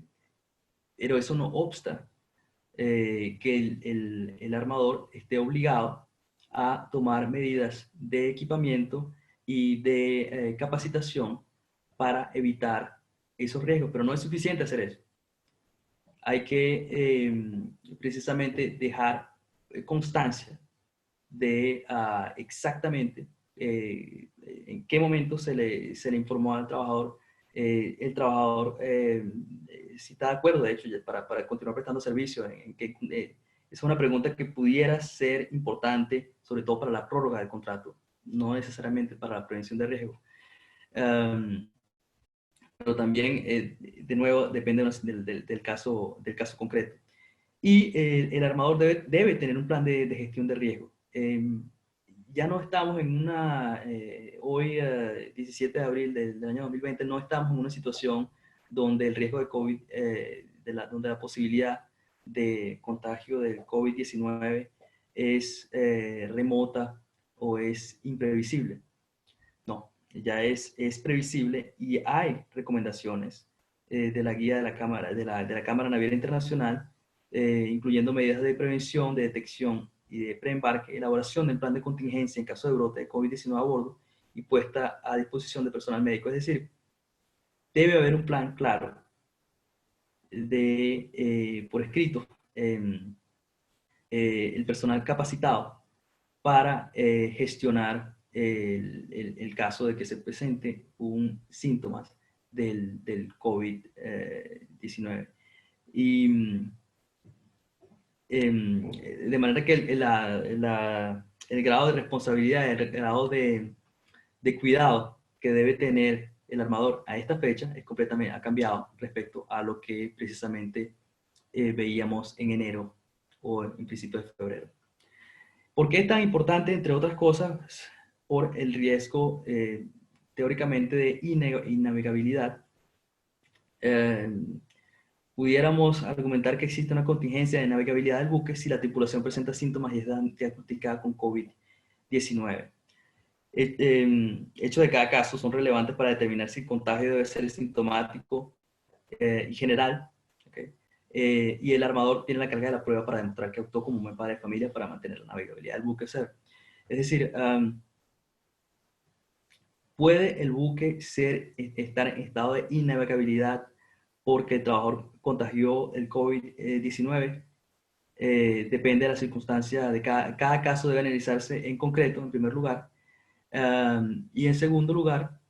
eso no obsta que el armador esté obligado a tomar medidas de equipamiento y de capacitación para evitar esos riesgos, pero no es suficiente hacer eso. Hay que precisamente dejar constancia de exactamente en qué momento se le informó al trabajador. El trabajador, si está de acuerdo, de hecho, para continuar prestando servicio, es una pregunta que pudiera ser importante, sobre todo para la prórroga del contrato, no necesariamente para la prevención de riesgo. Pero también, de nuevo, depende del caso concreto. Y el armador debe tener un plan de gestión de riesgo. Ya no estamos en hoy, 17 de abril del año 2020, no estamos en una situación donde el riesgo de COVID, donde la posibilidad de contagio del COVID-19 es remota o es imprevisible. No, ya es previsible y hay recomendaciones de la guía de la Cámara, de la Cámara Naviera Internacional, incluyendo medidas de prevención, de detección y de preembarque, elaboración del plan de contingencia en caso de brote de COVID-19 a bordo y puesta a disposición de personal médico. Es decir, debe haber un plan claro por escrito, el personal capacitado para gestionar el caso de que se presente un síntomas del COVID-19. Y de manera que el grado de responsabilidad, el grado de cuidado que debe tener el armador a esta fecha ha cambiado respecto a lo que precisamente veíamos en enero o en principio de febrero. ¿Por qué es tan importante? Entre otras cosas, por el riesgo teóricamente de innavegabilidad. Pudiéramos argumentar que existe una contingencia de navegabilidad del buque si la tripulación presenta síntomas y es diagnosticada con COVID-19. Hechos de cada caso son relevantes para determinar si el contagio debe ser sintomático y general, ¿okay? Y el armador tiene la carga de la prueba para demostrar que actuó como un buen padre de familia para mantener la navegabilidad del buque. Es decir, ¿puede el buque estar en estado de innavegabilidad porque el trabajador contagió el COVID-19? Depende de la circunstancia de cada caso debe analizarse en concreto, en primer lugar. Y en segundo lugar,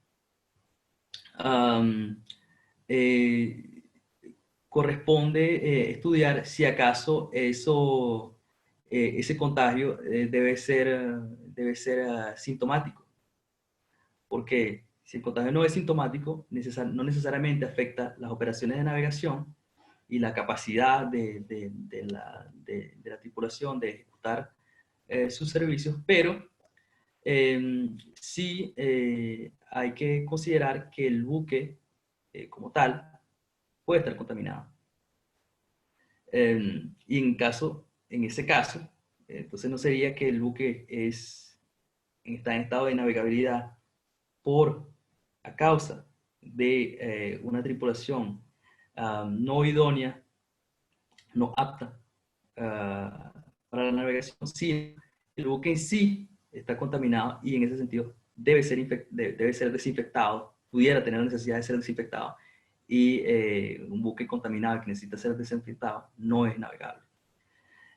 corresponde estudiar si acaso ese contagio debe ser sintomático. Porque si el contagio no es sintomático, no necesariamente afecta las operaciones de navegación y la capacidad de la tripulación de ejecutar sus servicios, pero sí hay que considerar que el buque como tal puede estar contaminado. Y en ese caso, entonces no sería que el buque está en estado de navegabilidad a causa de una tripulación no idónea, no apta para la navegación, sí, el buque en sí está contaminado y en ese sentido debe ser desinfectado, pudiera tener la necesidad de ser desinfectado, y un buque contaminado que necesita ser desinfectado no es navegable.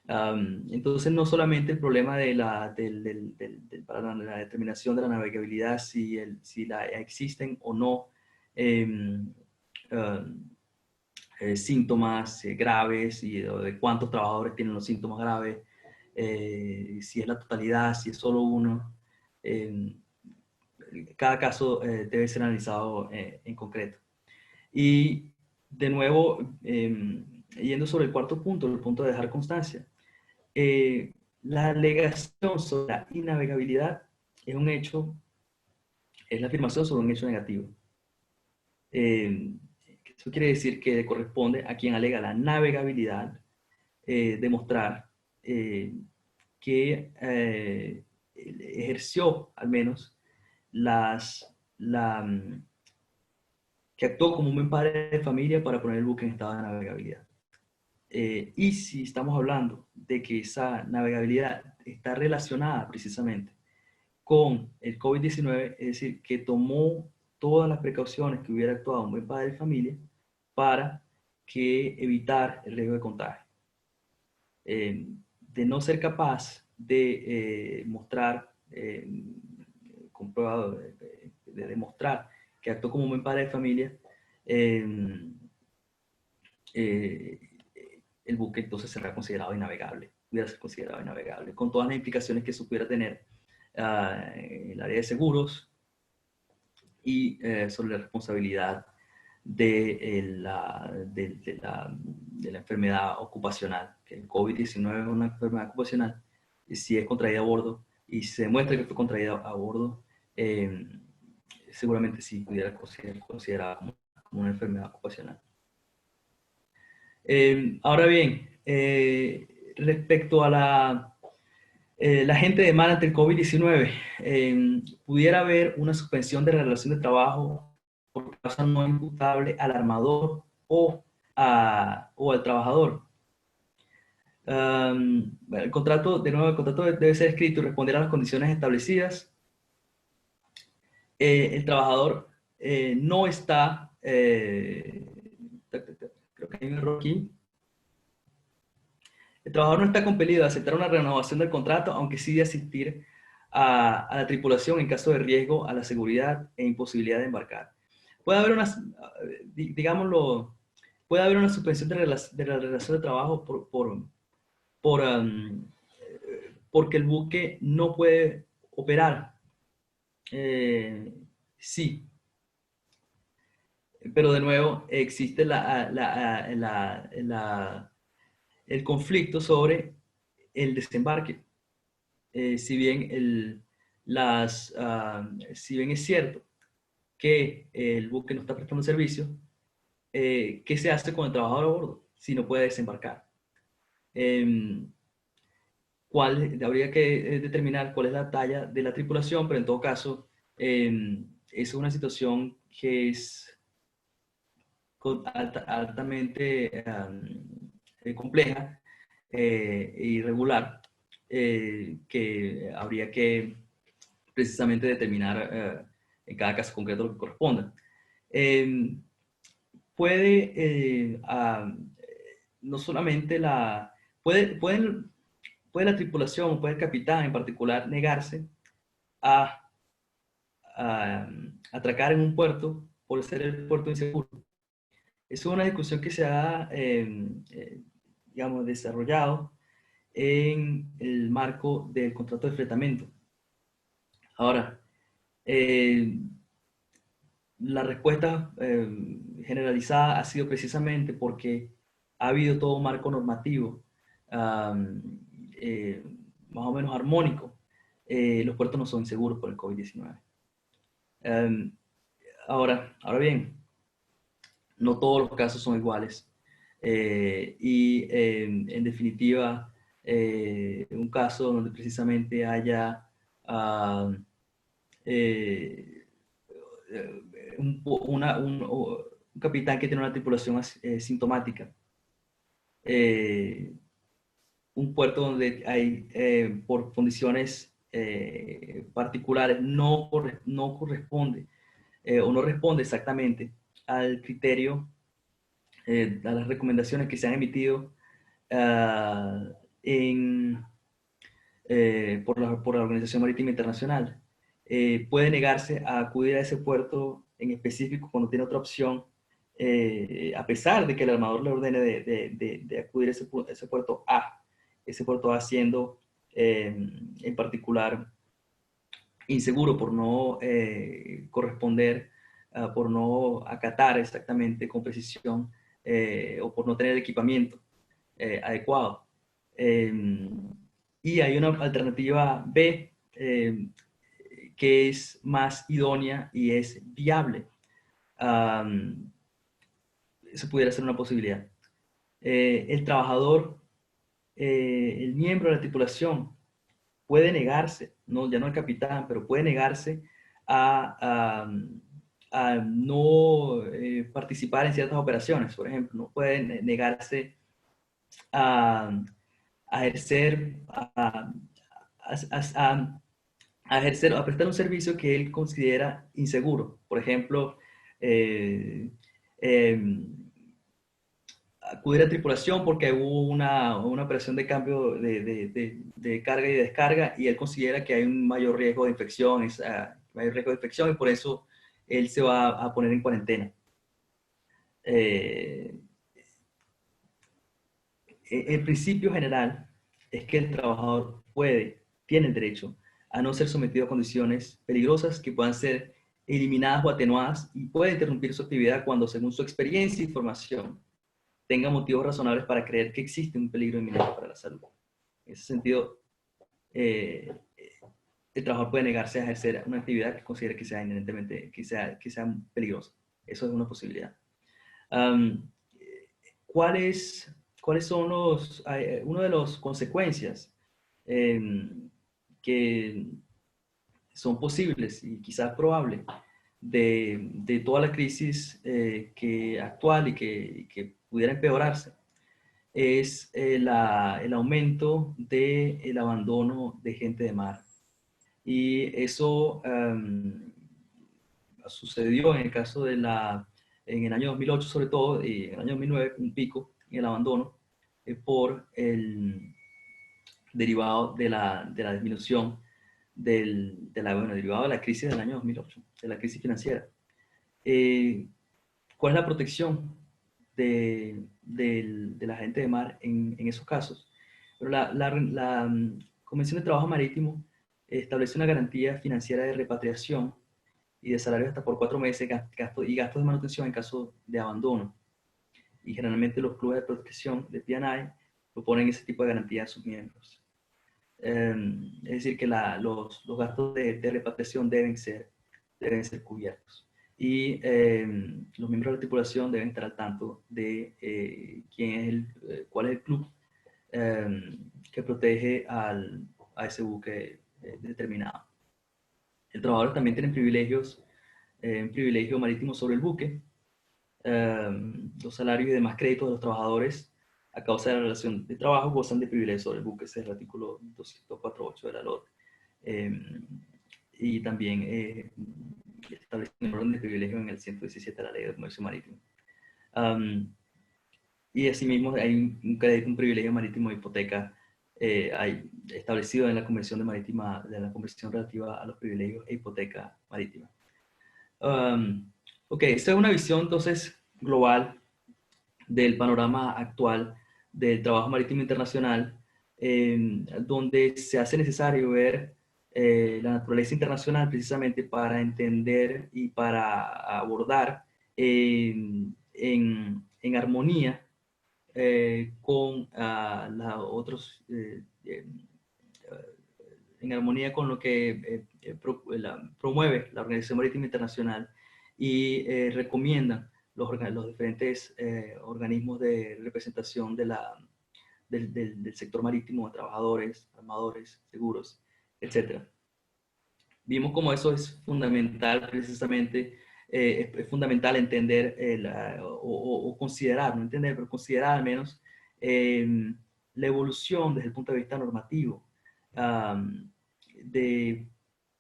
Entonces no solamente el problema para la determinación de la navegabilidad, si existen o no síntomas graves y de cuántos trabajadores tienen los síntomas graves, si es la totalidad, si es solo uno. Cada caso debe ser analizado en concreto. Y de nuevo, yendo sobre el cuarto punto, el punto de dejar constancia. La alegación sobre la innavegabilidad es la afirmación sobre un hecho negativo. Eso quiere decir que corresponde a quien alega la navegabilidad demostrar que ejerció al menos que actuó como un buen padre de familia para poner el buque en estado de navegabilidad. Y si estamos hablando de que esa navegabilidad está relacionada precisamente con el COVID-19, es decir, que tomó todas las precauciones que hubiera actuado un buen padre de familia para evitar el riesgo de contagio. De no ser capaz de mostrar, comprobado, de demostrar que actuó como un buen padre de familia, el buque entonces será considerado innavegable, pudiera ser considerado innavegable, con todas las implicaciones que eso pudiera tener en el área de seguros y sobre la responsabilidad de la enfermedad ocupacional, que el COVID-19 es una enfermedad ocupacional, y si es contraída a bordo y se demuestra que fue contraída a bordo, seguramente sí pudiera ser considerada como una enfermedad ocupacional. Ahora bien, respecto a la gente de mal ante el COVID-19, pudiera haber una suspensión de la relación de trabajo por causa no imputable al armador o al trabajador. El contrato debe ser escrito y responder a las condiciones establecidas. El trabajador no está, creo que hay un error aquí. El trabajador no está compelido a aceptar una renovación del contrato, aunque sí de asistir a la tripulación en caso de riesgo a la seguridad e imposibilidad de embarcar. Puede haber puede haber una suspensión de la relación de trabajo porque el buque no puede operar Sí, pero de nuevo existe el conflicto sobre el desembarque. Si bien si bien es cierto que el buque no está prestando servicio, ¿qué se hace con el trabajador a bordo si no puede desembarcar? Habría que determinar cuál es la talla de la tripulación, pero en todo caso, es una situación que es altamente compleja e irregular, que habría que precisamente determinar en cada caso concreto lo que corresponda. Puede, no solamente puede la tripulación, puede el capitán en particular negarse a, a atracar en un puerto por ser el puerto inseguro. Es una discusión que se ha, digamos, desarrollado en el marco del contrato de fletamento. Ahora, la respuesta generalizada ha sido precisamente porque ha habido todo un marco normativo más o menos armónico. Los puertos no son inseguros por el COVID-19. Ahora bien, no todos los casos son iguales. En definitiva, un caso donde precisamente haya un capitán que tiene una tripulación sintomática, un puerto donde hay, por condiciones particulares, no corresponde o no responde exactamente al criterio, a las recomendaciones que se han emitido por la Organización Marítima Internacional. Puede negarse a acudir a ese puerto en específico cuando tiene otra opción, a pesar de que el armador le ordene de acudir a ese puerto A. Ese puerto A siendo en particular inseguro por no corresponder, por no acatar exactamente con precisión o por no tener el equipamiento adecuado. Y hay una alternativa B que es más idónea y es viable. Eso pudiera ser una posibilidad. El trabajador, el miembro de la tripulación, puede negarse, ya no el capitán, pero puede negarse a no participar en ciertas operaciones. Por ejemplo, no puede negarse a ejercer, a ejercer, a prestar un servicio que él considera inseguro. Por ejemplo, acudir a tripulación porque hubo una operación de cambio de carga y descarga y él considera que hay un mayor riesgo de infección, y por eso él se va a poner en cuarentena. El principio general es que el trabajador tiene el derecho a no ser sometido a condiciones peligrosas que puedan ser eliminadas o atenuadas y puede interrumpir su actividad cuando, según su experiencia e información, tenga motivos razonables para creer que existe un peligro inminente para la salud. En ese sentido, el trabajador puede negarse a ejercer una actividad que considere que sea inherentemente, que sea peligrosa. Eso es una posibilidad. ¿Cuáles son una de las consecuencias que son posibles y quizás probables de toda la crisis actual y que pudiera empeorarse? Es el aumento del abandono de gente de mar. Y eso sucedió en el caso en el año 2008 sobre todo, y en el año 2009 un pico en el abandono por el derivado de la disminución derivado de la crisis del año 2008, de la crisis financiera. ¿Cuál es la protección de la gente de mar en esos casos? Pero la Convención de Trabajo Marítimo establece una garantía financiera de repatriación y de salarios hasta por 4 meses gastos de manutención en caso de abandono. Y generalmente los clubes de protección de P&I proponen ese tipo de garantía a sus miembros. Es decir, que los gastos de repatriación deben ser cubiertos. Y los miembros de la tripulación deben estar al tanto de cuál es el club que protege a ese buque determinado. El trabajador también tiene un privilegio marítimo sobre el buque. Los salarios y demás créditos de los trabajadores a causa de la relación de trabajo gozan de privilegios sobre el buque. Ese es el artículo 248 de la LOT. Y también establece un orden de privilegio en el 117 de la Ley de Comercio Marítimo. Y asimismo hay un crédito, un privilegio marítimo de hipoteca hay establecido en la Convención de la Convención relativa a los privilegios e hipoteca marítima. Ok, esta es una visión entonces global del panorama actual del trabajo marítimo internacional, donde se hace necesario ver la naturaleza internacional precisamente para entender y para abordar en armonía con en armonía con lo que promueve la Organización Marítima Internacional y recomiendan los diferentes organismos de representación del sector marítimo, trabajadores, armadores, seguros, etc. Vimos cómo eso es fundamental precisamente, es fundamental entender o considerar, no entender, pero considerar al menos la evolución desde el punto de vista normativo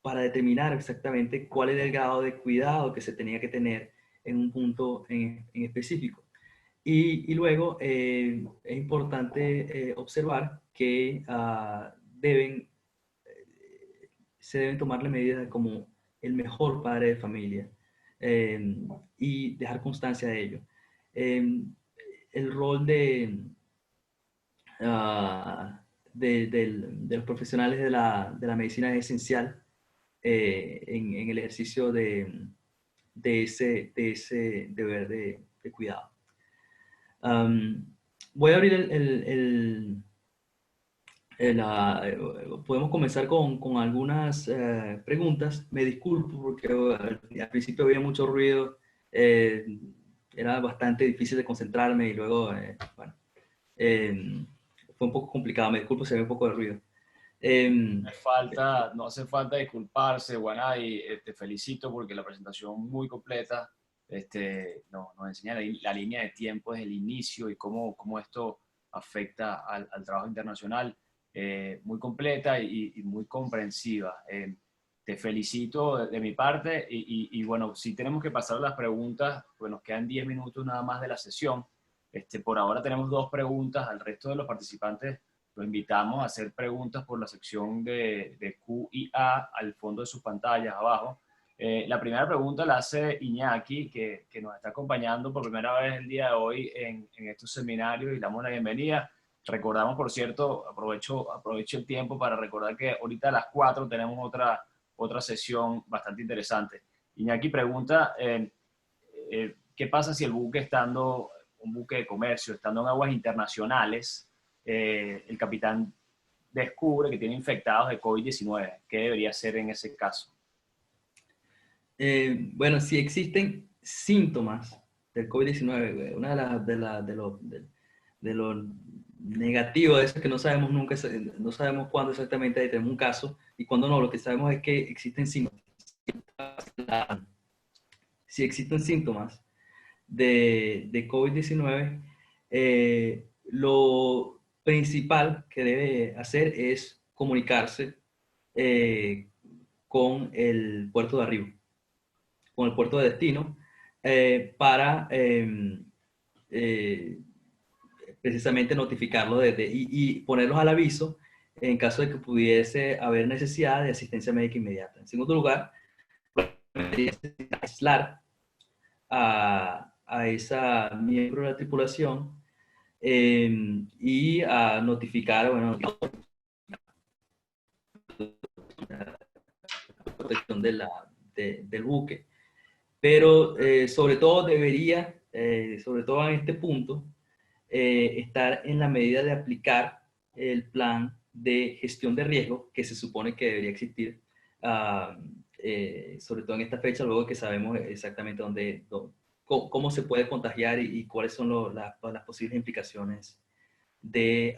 para determinar exactamente cuál era el grado de cuidado que se tenía que tener en un punto en específico. Y luego es importante observar que se deben tomarle medidas como el mejor padre de familia y dejar constancia de ello. El rol de los profesionales de la medicina es esencial en el ejercicio de ese deber de cuidado. Voy a abrir podemos comenzar con algunas preguntas. Me disculpo porque al principio había mucho ruido, era bastante difícil de concentrarme y luego, bueno, fue un poco complicado. Me disculpo si había un poco de ruido. No hace falta disculparse, Juana, y te felicito porque la presentación muy completa nos enseña la línea de tiempo desde el inicio y cómo esto afecta al trabajo internacional. Muy completa y muy comprensiva. Te felicito de mi parte y bueno, si tenemos que pasar las preguntas, pues nos quedan 10 minutos nada más de la sesión. Por ahora tenemos 2 preguntas, al resto de los participantes los invitamos a hacer preguntas por la sección de Q y A al fondo de sus pantallas abajo. La primera pregunta la hace Iñaki, que nos está acompañando por primera vez el día de hoy en estos seminarios y le damos la bienvenida. Recordamos, por cierto, aprovecho el tiempo para recordar que ahorita a las 4 tenemos otra sesión bastante interesante. Iñaki pregunta, ¿qué pasa si un buque de comercio, estando en aguas internacionales, el capitán descubre que tiene infectados de COVID-19? ¿Qué debería hacer en ese caso? Bueno, si existen síntomas del COVID-19, una de los negativo de eso es que no sabemos nunca, no sabemos cuándo exactamente tenemos un caso y cuándo no. Lo que sabemos es que existen síntomas. Si existen síntomas de COVID-19, lo principal que debe hacer es comunicarse con el puerto de arribo, con el puerto de destino, para precisamente notificarlo y ponerlos al aviso en caso de que pudiese haber necesidad de asistencia médica inmediata. En segundo lugar, aislar a esa miembro de la tripulación y a notificar, bueno, la protección del buque. Pero sobre todo debería, sobre todo en este punto, estar en la medida de aplicar el plan de gestión de riesgo que se supone que debería existir, sobre todo en esta fecha, luego que sabemos exactamente cómo se puede contagiar y cuáles son las posibles implicaciones de,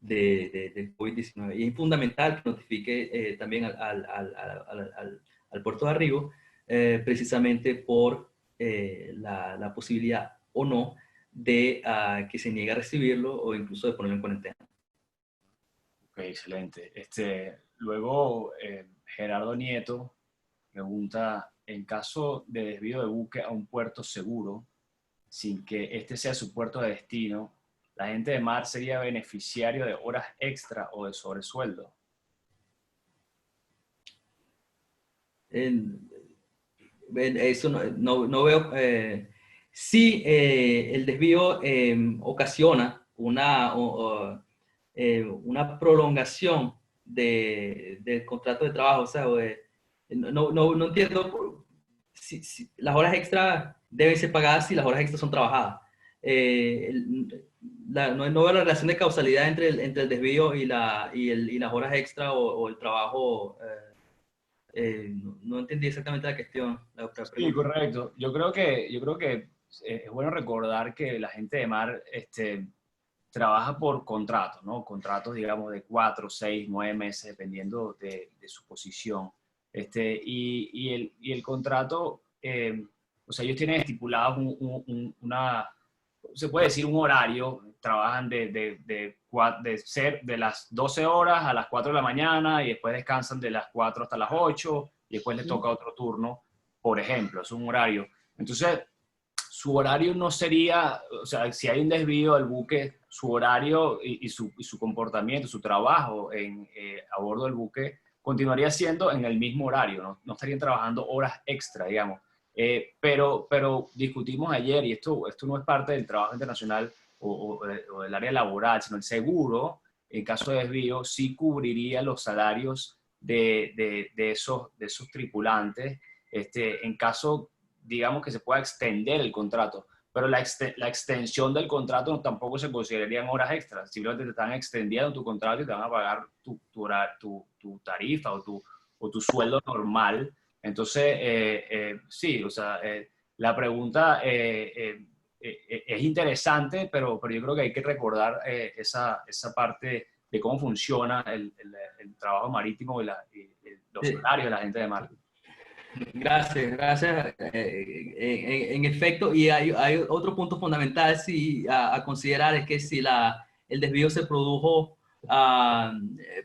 del COVID-19. Y es fundamental que notifique también al puerto de arribo, precisamente por la posibilidad o no de que se niegue a recibirlo o incluso de ponerlo en cuarentena. Ok, excelente. Luego, Gerardo Nieto pregunta, en caso de desvío de buque a un puerto seguro, sin que este sea su puerto de destino, ¿la gente de mar sería beneficiario de horas extra o de sobresueldo? Eso no veo. Sí, el desvío ocasiona una prolongación del contrato de trabajo. O sea, no entiendo si las horas extras deben ser pagadas si las horas extras son trabajadas. No veo la relación de causalidad entre el desvío y las horas extras o el trabajo. No entendí exactamente la cuestión, la Sí, pregunta. correcto. Yo creo que es bueno recordar que la gente de mar trabaja por contratos, ¿no? Contratos, digamos, de 4, 6, 9 meses, dependiendo de su posición. Y el contrato, o sea, ellos tienen estipulados se puede decir un horario, trabajan de las 12 horas a las 4 de la mañana y después descansan de las 4 hasta las 8 y después les toca otro turno, por ejemplo, es un horario. Entonces, su horario no sería, o sea, si hay un desvío del buque, su horario y su comportamiento, su trabajo a bordo del buque continuaría siendo en el mismo horario, no estarían trabajando horas extra, digamos. Pero discutimos ayer, y esto no es parte del trabajo internacional o del área laboral, sino el seguro, en caso de desvío, sí cubriría los salarios de esos tripulantes, en caso, digamos, que se pueda extender el contrato. Pero la extensión del contrato tampoco se considerarían horas extras, simplemente te están extendiendo tu contrato y te van a pagar tu tarifa o tu sueldo normal. Entonces, sí, o sea, la pregunta es interesante, pero yo creo que hay que recordar esa parte de cómo funciona el trabajo marítimo y los Sí. horarios de la gente de mar. Gracias. En efecto, y hay otro punto fundamental a considerar, es que si el desvío se produjo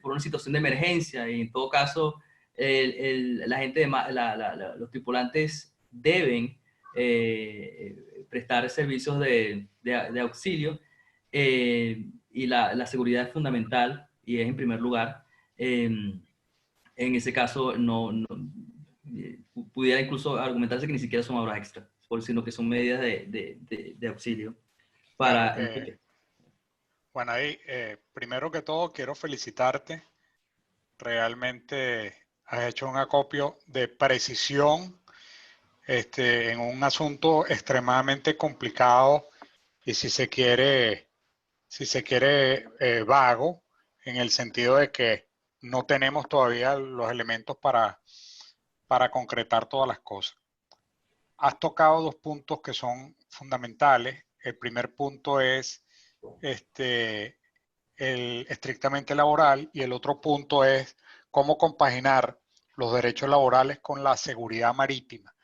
por una situación de emergencia, y en todo caso, la gente los tripulantes deben prestar servicios de auxilio, y la seguridad es fundamental y es en primer lugar. En ese caso, pudiera incluso argumentarse que ni siquiera son horas extra, sino que son medidas de auxilio Claro, para... bueno, ahí, primero que todo quiero felicitarte. Realmente has hecho un acopio de precisión en un asunto extremadamente complicado y si se quiere vago, en el sentido de que no tenemos todavía los elementos para concretar todas las cosas. Has tocado dos puntos que son fundamentales. El primer punto es el estrictamente laboral y el otro punto es cómo compaginar los derechos laborales con la seguridad marítima,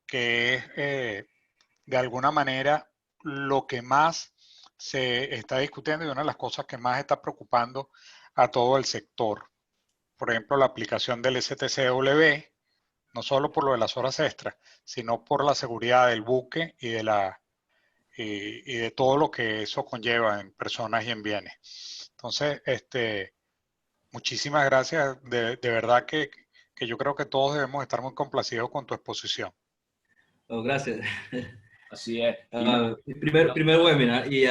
que es de alguna manera lo que más se está discutiendo y una de las cosas que más está preocupando a todo el sector. Por ejemplo, la aplicación del STCW, no solo por lo de las horas extras, sino por la seguridad del buque y de todo lo que eso conlleva en personas y en bienes. Entonces, muchísimas gracias. De verdad que yo creo que todos debemos estar muy complacidos con tu exposición. Oh, gracias. Así es. Primer webinar y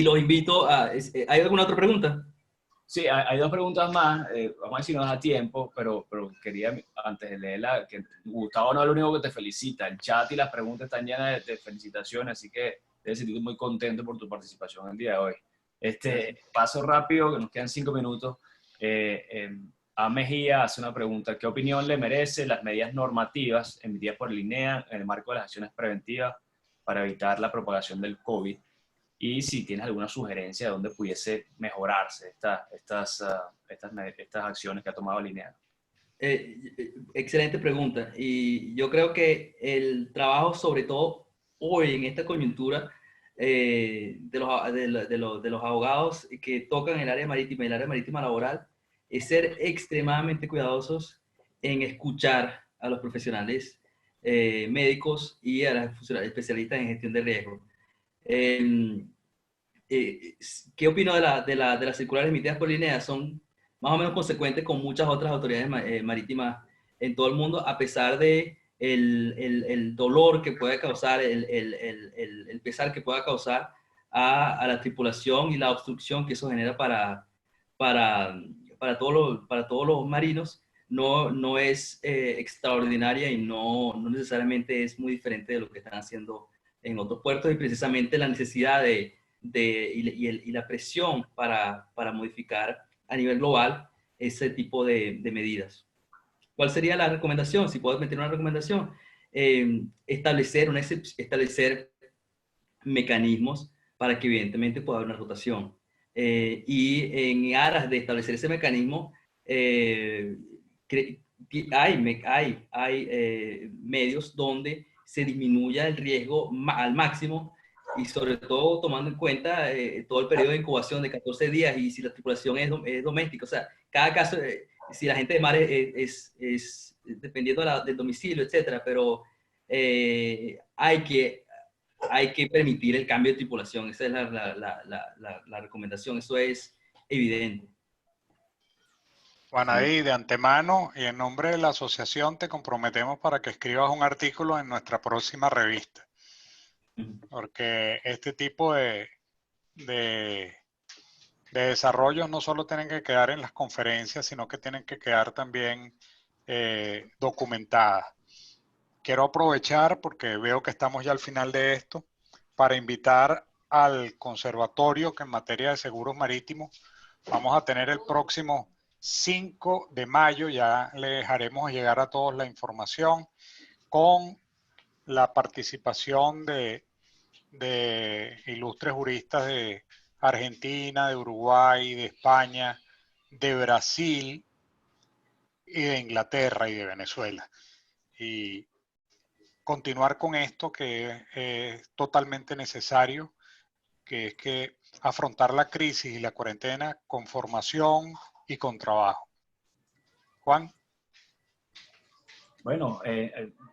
los invito a... ¿Hay alguna otra pregunta? Sí, hay dos preguntas más, vamos a ver si nos da tiempo, pero quería, antes de leerla, que Gustavo no es el único que te felicita, el chat y las preguntas están llenas de felicitaciones, así que debes sentirte muy contento por tu participación el día de hoy. Paso rápido, que nos quedan 5 minutos. A Mejía hace una pregunta, ¿qué opinión le merece las medidas normativas emitidas por el INEA en el marco de las acciones preventivas para evitar la propagación del COVID? Y si tienes alguna sugerencia de dónde pudiese mejorarse estas acciones que ha tomado Linea. Excelente pregunta. Y yo creo que el trabajo, sobre todo hoy en esta coyuntura, de los abogados que tocan el área marítima y el área marítima laboral, es ser extremadamente cuidadosos en escuchar a los profesionales médicos y a los especialistas en gestión de riesgo. Eh, ¿Qué opino de las circulares emitidas por Linea? Son más o menos consecuentes con muchas otras autoridades marítimas en todo el mundo, a pesar de el dolor que puede causar, el pesar que pueda causar a la tripulación y la obstrucción que eso genera para, para todos los marinos. No es extraordinaria y no necesariamente es muy diferente de lo que están haciendo en otros puertos, y precisamente la necesidad y la presión para modificar a nivel global ese tipo de medidas. ¿Cuál sería la recomendación? Si puedo meter una recomendación, establecer mecanismos para que evidentemente pueda haber una rotación. Y en aras de establecer ese mecanismo, hay medios donde se disminuya el riesgo al máximo, y sobre todo tomando en cuenta todo el periodo de incubación de 14 días, y si la tripulación es doméstica. O sea, cada caso, si la gente de mar es dependiendo del domicilio, etcétera, pero hay que permitir el cambio de tripulación. Esa es la recomendación, eso es evidente. Juanaí, de antemano y en nombre de la asociación te comprometemos para que escribas un artículo en nuestra próxima revista, porque este tipo de desarrollos no solo tienen que quedar en las conferencias, sino que tienen que quedar también documentadas. Quiero aprovechar, porque veo que estamos ya al final de esto, para invitar al conservatorio que en materia de seguros marítimos vamos a tener el próximo 5 de mayo, ya le dejaremos llegar a todos la información, con la participación de ilustres juristas de Argentina, de Uruguay, de España, de Brasil y de Inglaterra y de Venezuela. Y continuar con esto que es totalmente necesario, que es que afrontar la crisis y la cuarentena con formación y con trabajo. Juan. Bueno,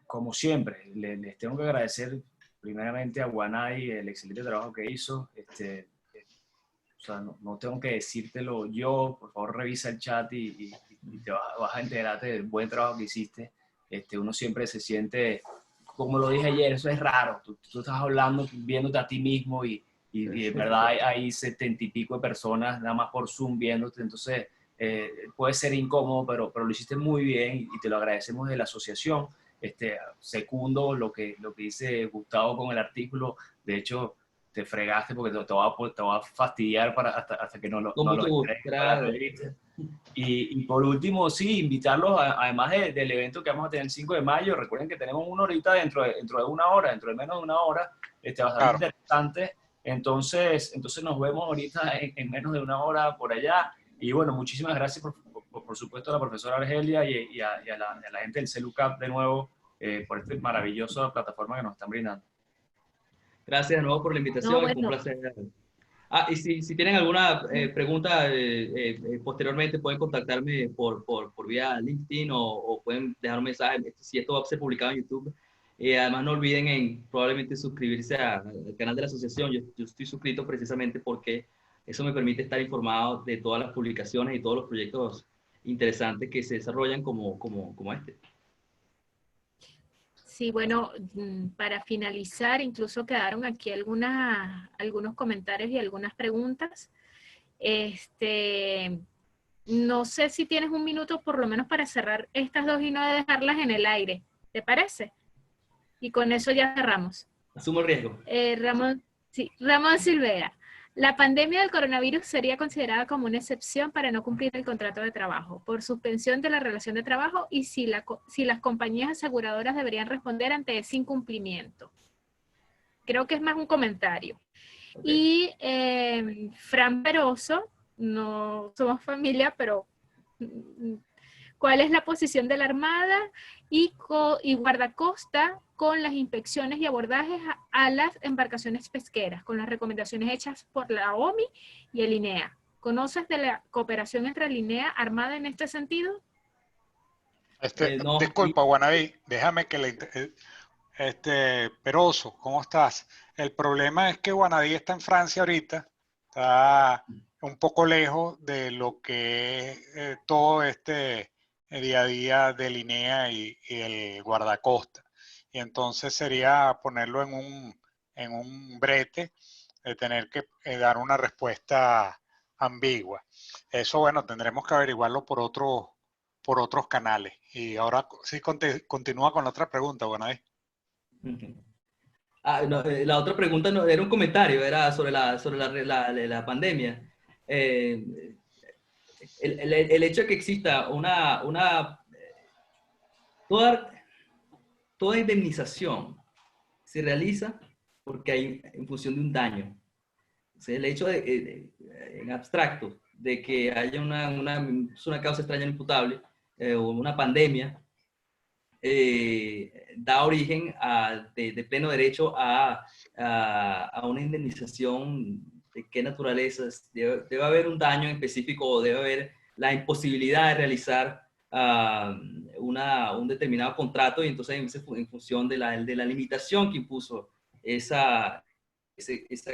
como siempre, les tengo que agradecer primeramente a Juanay el excelente trabajo que hizo. O sea, no tengo que decírtelo yo, por favor revisa el chat y te vas a enterarte del buen trabajo que hiciste. Uno siempre se siente, como lo dije ayer, eso es raro. Tú estás hablando, viéndote a ti mismo y de verdad hay 70 y pico de personas nada más por Zoom viéndote, entonces puede ser incómodo, pero lo hiciste muy bien y te lo agradecemos de la asociación. Secundo lo que dice Gustavo con el artículo. De hecho, te fregaste porque te va a fastidiar hasta que no lo entregues para la revista. Y por último, sí, invitarlos, además del evento que vamos a tener el 5 de mayo, recuerden que tenemos una horita dentro de una hora, dentro de menos de una hora, bastante claro. Interesante. Entonces nos vemos ahorita en menos de una hora por allá. Y bueno, muchísimas gracias por supuesto a la profesora Argelia y a la gente del CELUCAP de nuevo por esta maravillosa plataforma que nos están brindando. Gracias de nuevo por la invitación, fue un placer. Y si tienen alguna pregunta posteriormente, pueden contactarme por vía LinkedIn o pueden dejar un mensaje, si esto va a ser publicado en YouTube. Además, no olviden probablemente suscribirse al canal de la asociación. Yo estoy suscrito precisamente porque eso me permite estar informado de todas las publicaciones y todos los proyectos interesantes que se desarrollan como este. Sí, bueno, para finalizar, incluso quedaron aquí algunos comentarios y algunas preguntas. No sé si tienes un minuto por lo menos para cerrar estas dos y no dejarlas en el aire. ¿Te parece? Y con eso ya cerramos. Asumo el riesgo. Ramón Silvera. La pandemia del coronavirus sería considerada como una excepción para no cumplir el contrato de trabajo, por suspensión de la relación de trabajo y si las compañías aseguradoras deberían responder ante ese incumplimiento. Creo que es más un comentario. Okay. Y Fran Peroso, no somos familia, pero ¿cuál es la posición de la Armada y guardacosta con las inspecciones y abordajes a las embarcaciones pesqueras, con las recomendaciones hechas por la OMI y el INEA? ¿Conoces de la cooperación entre el INEA Armada en este sentido? No. Disculpa, Guanabí, déjame que Peroso, ¿cómo estás? El problema es que Guanabí está en Francia ahorita, está un poco lejos de lo que es todo día a día del INEA y el guardacosta. Y entonces sería ponerlo en un brete de tener que dar una respuesta ambigua. Eso, bueno, tendremos que averiguarlo por otros canales. Y ahora sí continúa con la otra pregunta, Guanabí. No, la otra pregunta no, era un comentario, era sobre la pandemia. El hecho de que exista toda indemnización se realiza porque hay en función de un daño. O sea, el hecho en abstracto de que haya una causa extraña no imputable o una pandemia da origen de pleno derecho a una indemnización. ¿De qué naturaleza? Debe haber un daño específico o debe haber la imposibilidad de realizar un determinado contrato, y entonces en función de la limitación que impuso esa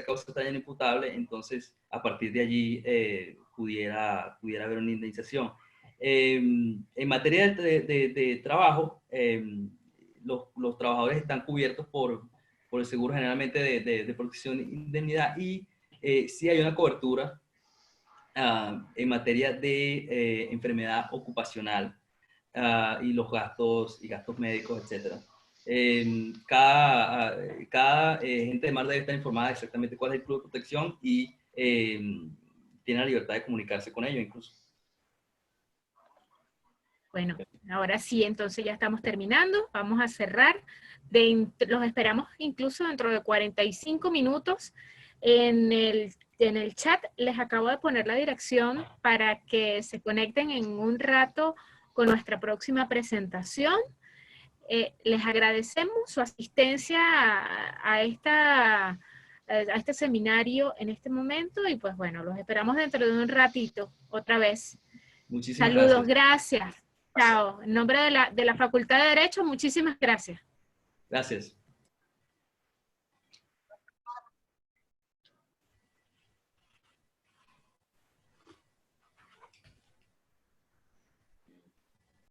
causa extraña no imputable, entonces a partir de allí pudiera haber una indemnización. En materia de trabajo, los trabajadores están cubiertos por el seguro generalmente de protección e indemnidad, y sí hay una cobertura en materia de enfermedad ocupacional y los gastos médicos, etc. Cada gente de mar debe estar informada exactamente cuál es el club de protección y tiene la libertad de comunicarse con ellos incluso. Bueno, ahora sí, entonces ya estamos terminando. Vamos a cerrar. Los esperamos incluso dentro de 45 minutos. En el chat les acabo de poner la dirección para que se conecten en un rato con nuestra próxima presentación. Les agradecemos su asistencia a este seminario en este momento y pues bueno, los esperamos dentro de un ratito otra vez. Muchísimas Saludos, gracias. Chao. En nombre de la Facultad de Derecho, muchísimas gracias. Gracias.